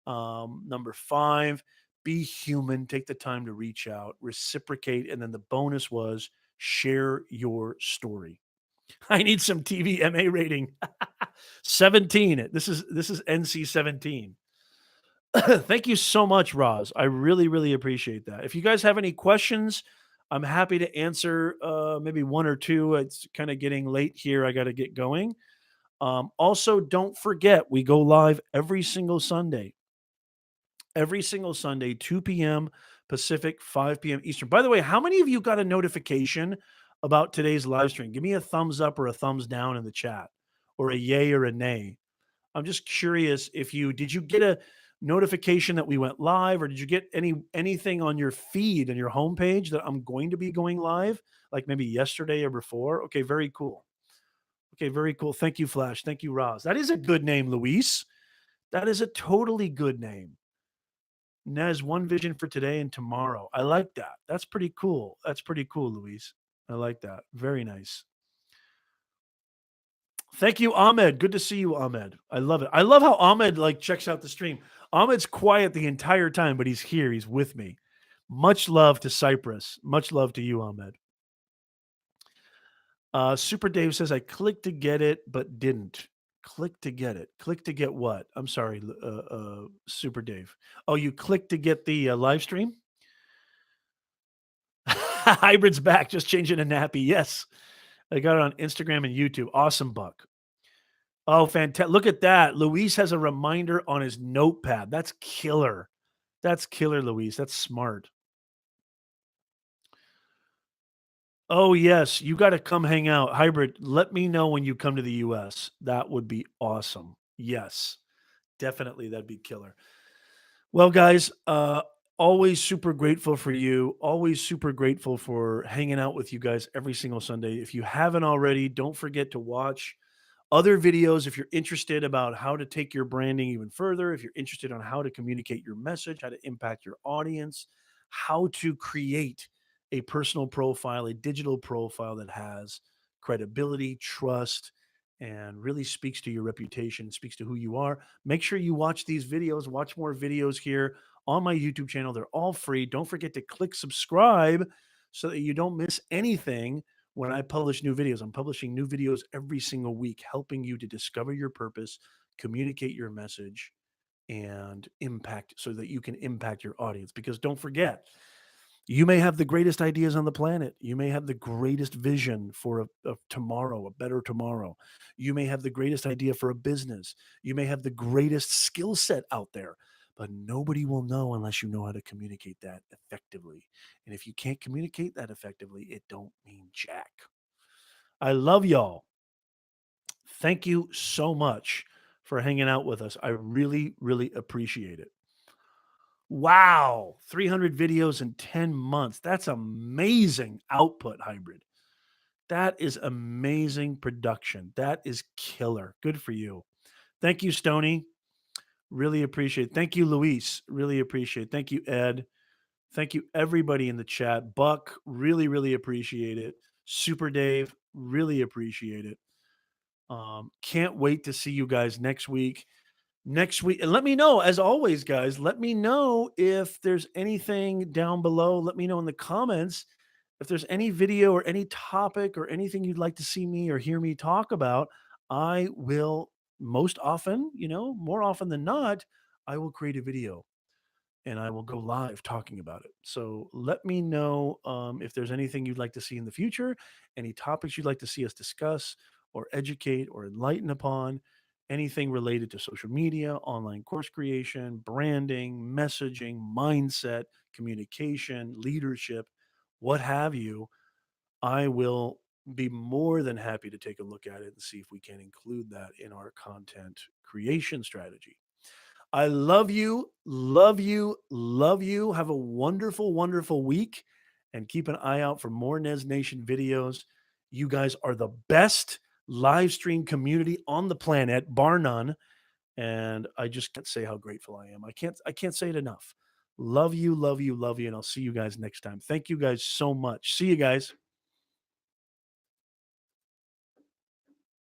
Number 5, be human, take the time to reach out, reciprocate. And then the bonus was share your story. I need some TV MA rating. 17. This is NC 17. Thank you so much, Roz. I really, really appreciate that. If you guys have any questions, I'm happy to answer maybe 1 or 2. It's kind of getting late here. I got to get going. Also, don't forget, we go live every single Sunday. Every single Sunday, 2 p.m. Pacific, 5 p.m. Eastern. By the way, how many of you got a notification about today's live stream? Give me a thumbs up or a thumbs down in the chat, or a yay or a nay. I'm just curious if did you get a notification that we went live, or did you get anything on your feed and your homepage that I'm going to be going live, like maybe yesterday or before? Okay, very cool. Okay, very cool. Thank you, Flash. Thank you, Roz. That is a good name, Luis. That is a totally good name. Nez, one vision for today and tomorrow. I like that. That's pretty cool. That's pretty cool, Luis. I like that. Very nice. Thank you, Ahmed. Good to see you, Ahmed. I love it. I love how Ahmed checks out the stream. Ahmed's quiet the entire time, but he's here. He's with me. Much love to Cyprus. Much love to you, Ahmed. Super Dave says, I clicked to get it, but didn't. Click to get it. Click to get what? I'm sorry, Super Dave. Oh, you clicked to get the live stream? Hybrid's back. Just changing a nappy. Yes. I got it on Instagram and YouTube. Awesome, Buck. Oh, fantastic. Look at that. Luis has a reminder on his notepad. That's killer. That's killer, Luis. That's smart. Oh, yes. You got to come hang out. Hybrid, let me know when you come to the US. That would be awesome. Yes. Definitely. That'd be killer. Well, guys, always super grateful for you. Always super grateful for hanging out with you guys every single Sunday. If you haven't already, don't forget to watch other videos if you're interested about how to take your branding even further, if you're interested on how to communicate your message, how to impact your audience, how to create a personal profile, a digital profile that has credibility, trust, and really speaks to your reputation, speaks to who you are. Make sure you watch these videos, watch more videos here on my YouTube channel. They're all free. Don't forget to click subscribe so that you don't miss anything when I publish new videos. I'm publishing new videos every single week, helping you to discover your purpose, communicate your message, and impact so that you can impact your audience. Because don't forget, you may have the greatest ideas on the planet. You may have the greatest vision for a tomorrow, a better tomorrow. You may have the greatest idea for a business. You may have the greatest skill set out there, but nobody will know unless you know how to communicate that effectively. And if you can't communicate that effectively, it don't mean jack. I love y'all. Thank you so much for hanging out with us. I really, really appreciate it. Wow, 300 videos in 10 months. That's amazing output, Hybrid. That is amazing production. That is killer. Good for you. Thank you, Stony. Really appreciate it. Thank you, Luis. Really appreciate it. Thank you, Ed. Thank you, everybody in the chat. Buck, really, really appreciate it. Super Dave, really appreciate it. Can't wait to see you guys next week. And let me know, as always, guys, let me know if there's anything down below. Let me know in the comments if there's any video or any topic or anything you'd like to see me or hear me talk about. I will most often, more often than not, I will create a video and I will go live talking about it. So let me know if there's anything you'd like to see in the future, any topics you'd like to see us discuss or educate or enlighten upon, anything related to social media, online course creation, branding, messaging, mindset, communication, leadership, what have you. I will be more than happy to take a look at it and see if we can include that in our content creation strategy. I love you, love you, love you. Have a wonderful, wonderful week and keep an eye out for more Nez Nation videos. You guys are the best live stream community on the planet, bar none. And I just can't say how grateful I am. I can't say it enough. Love you, love you, love you. And I'll see you guys next time. Thank you guys so much. See you guys.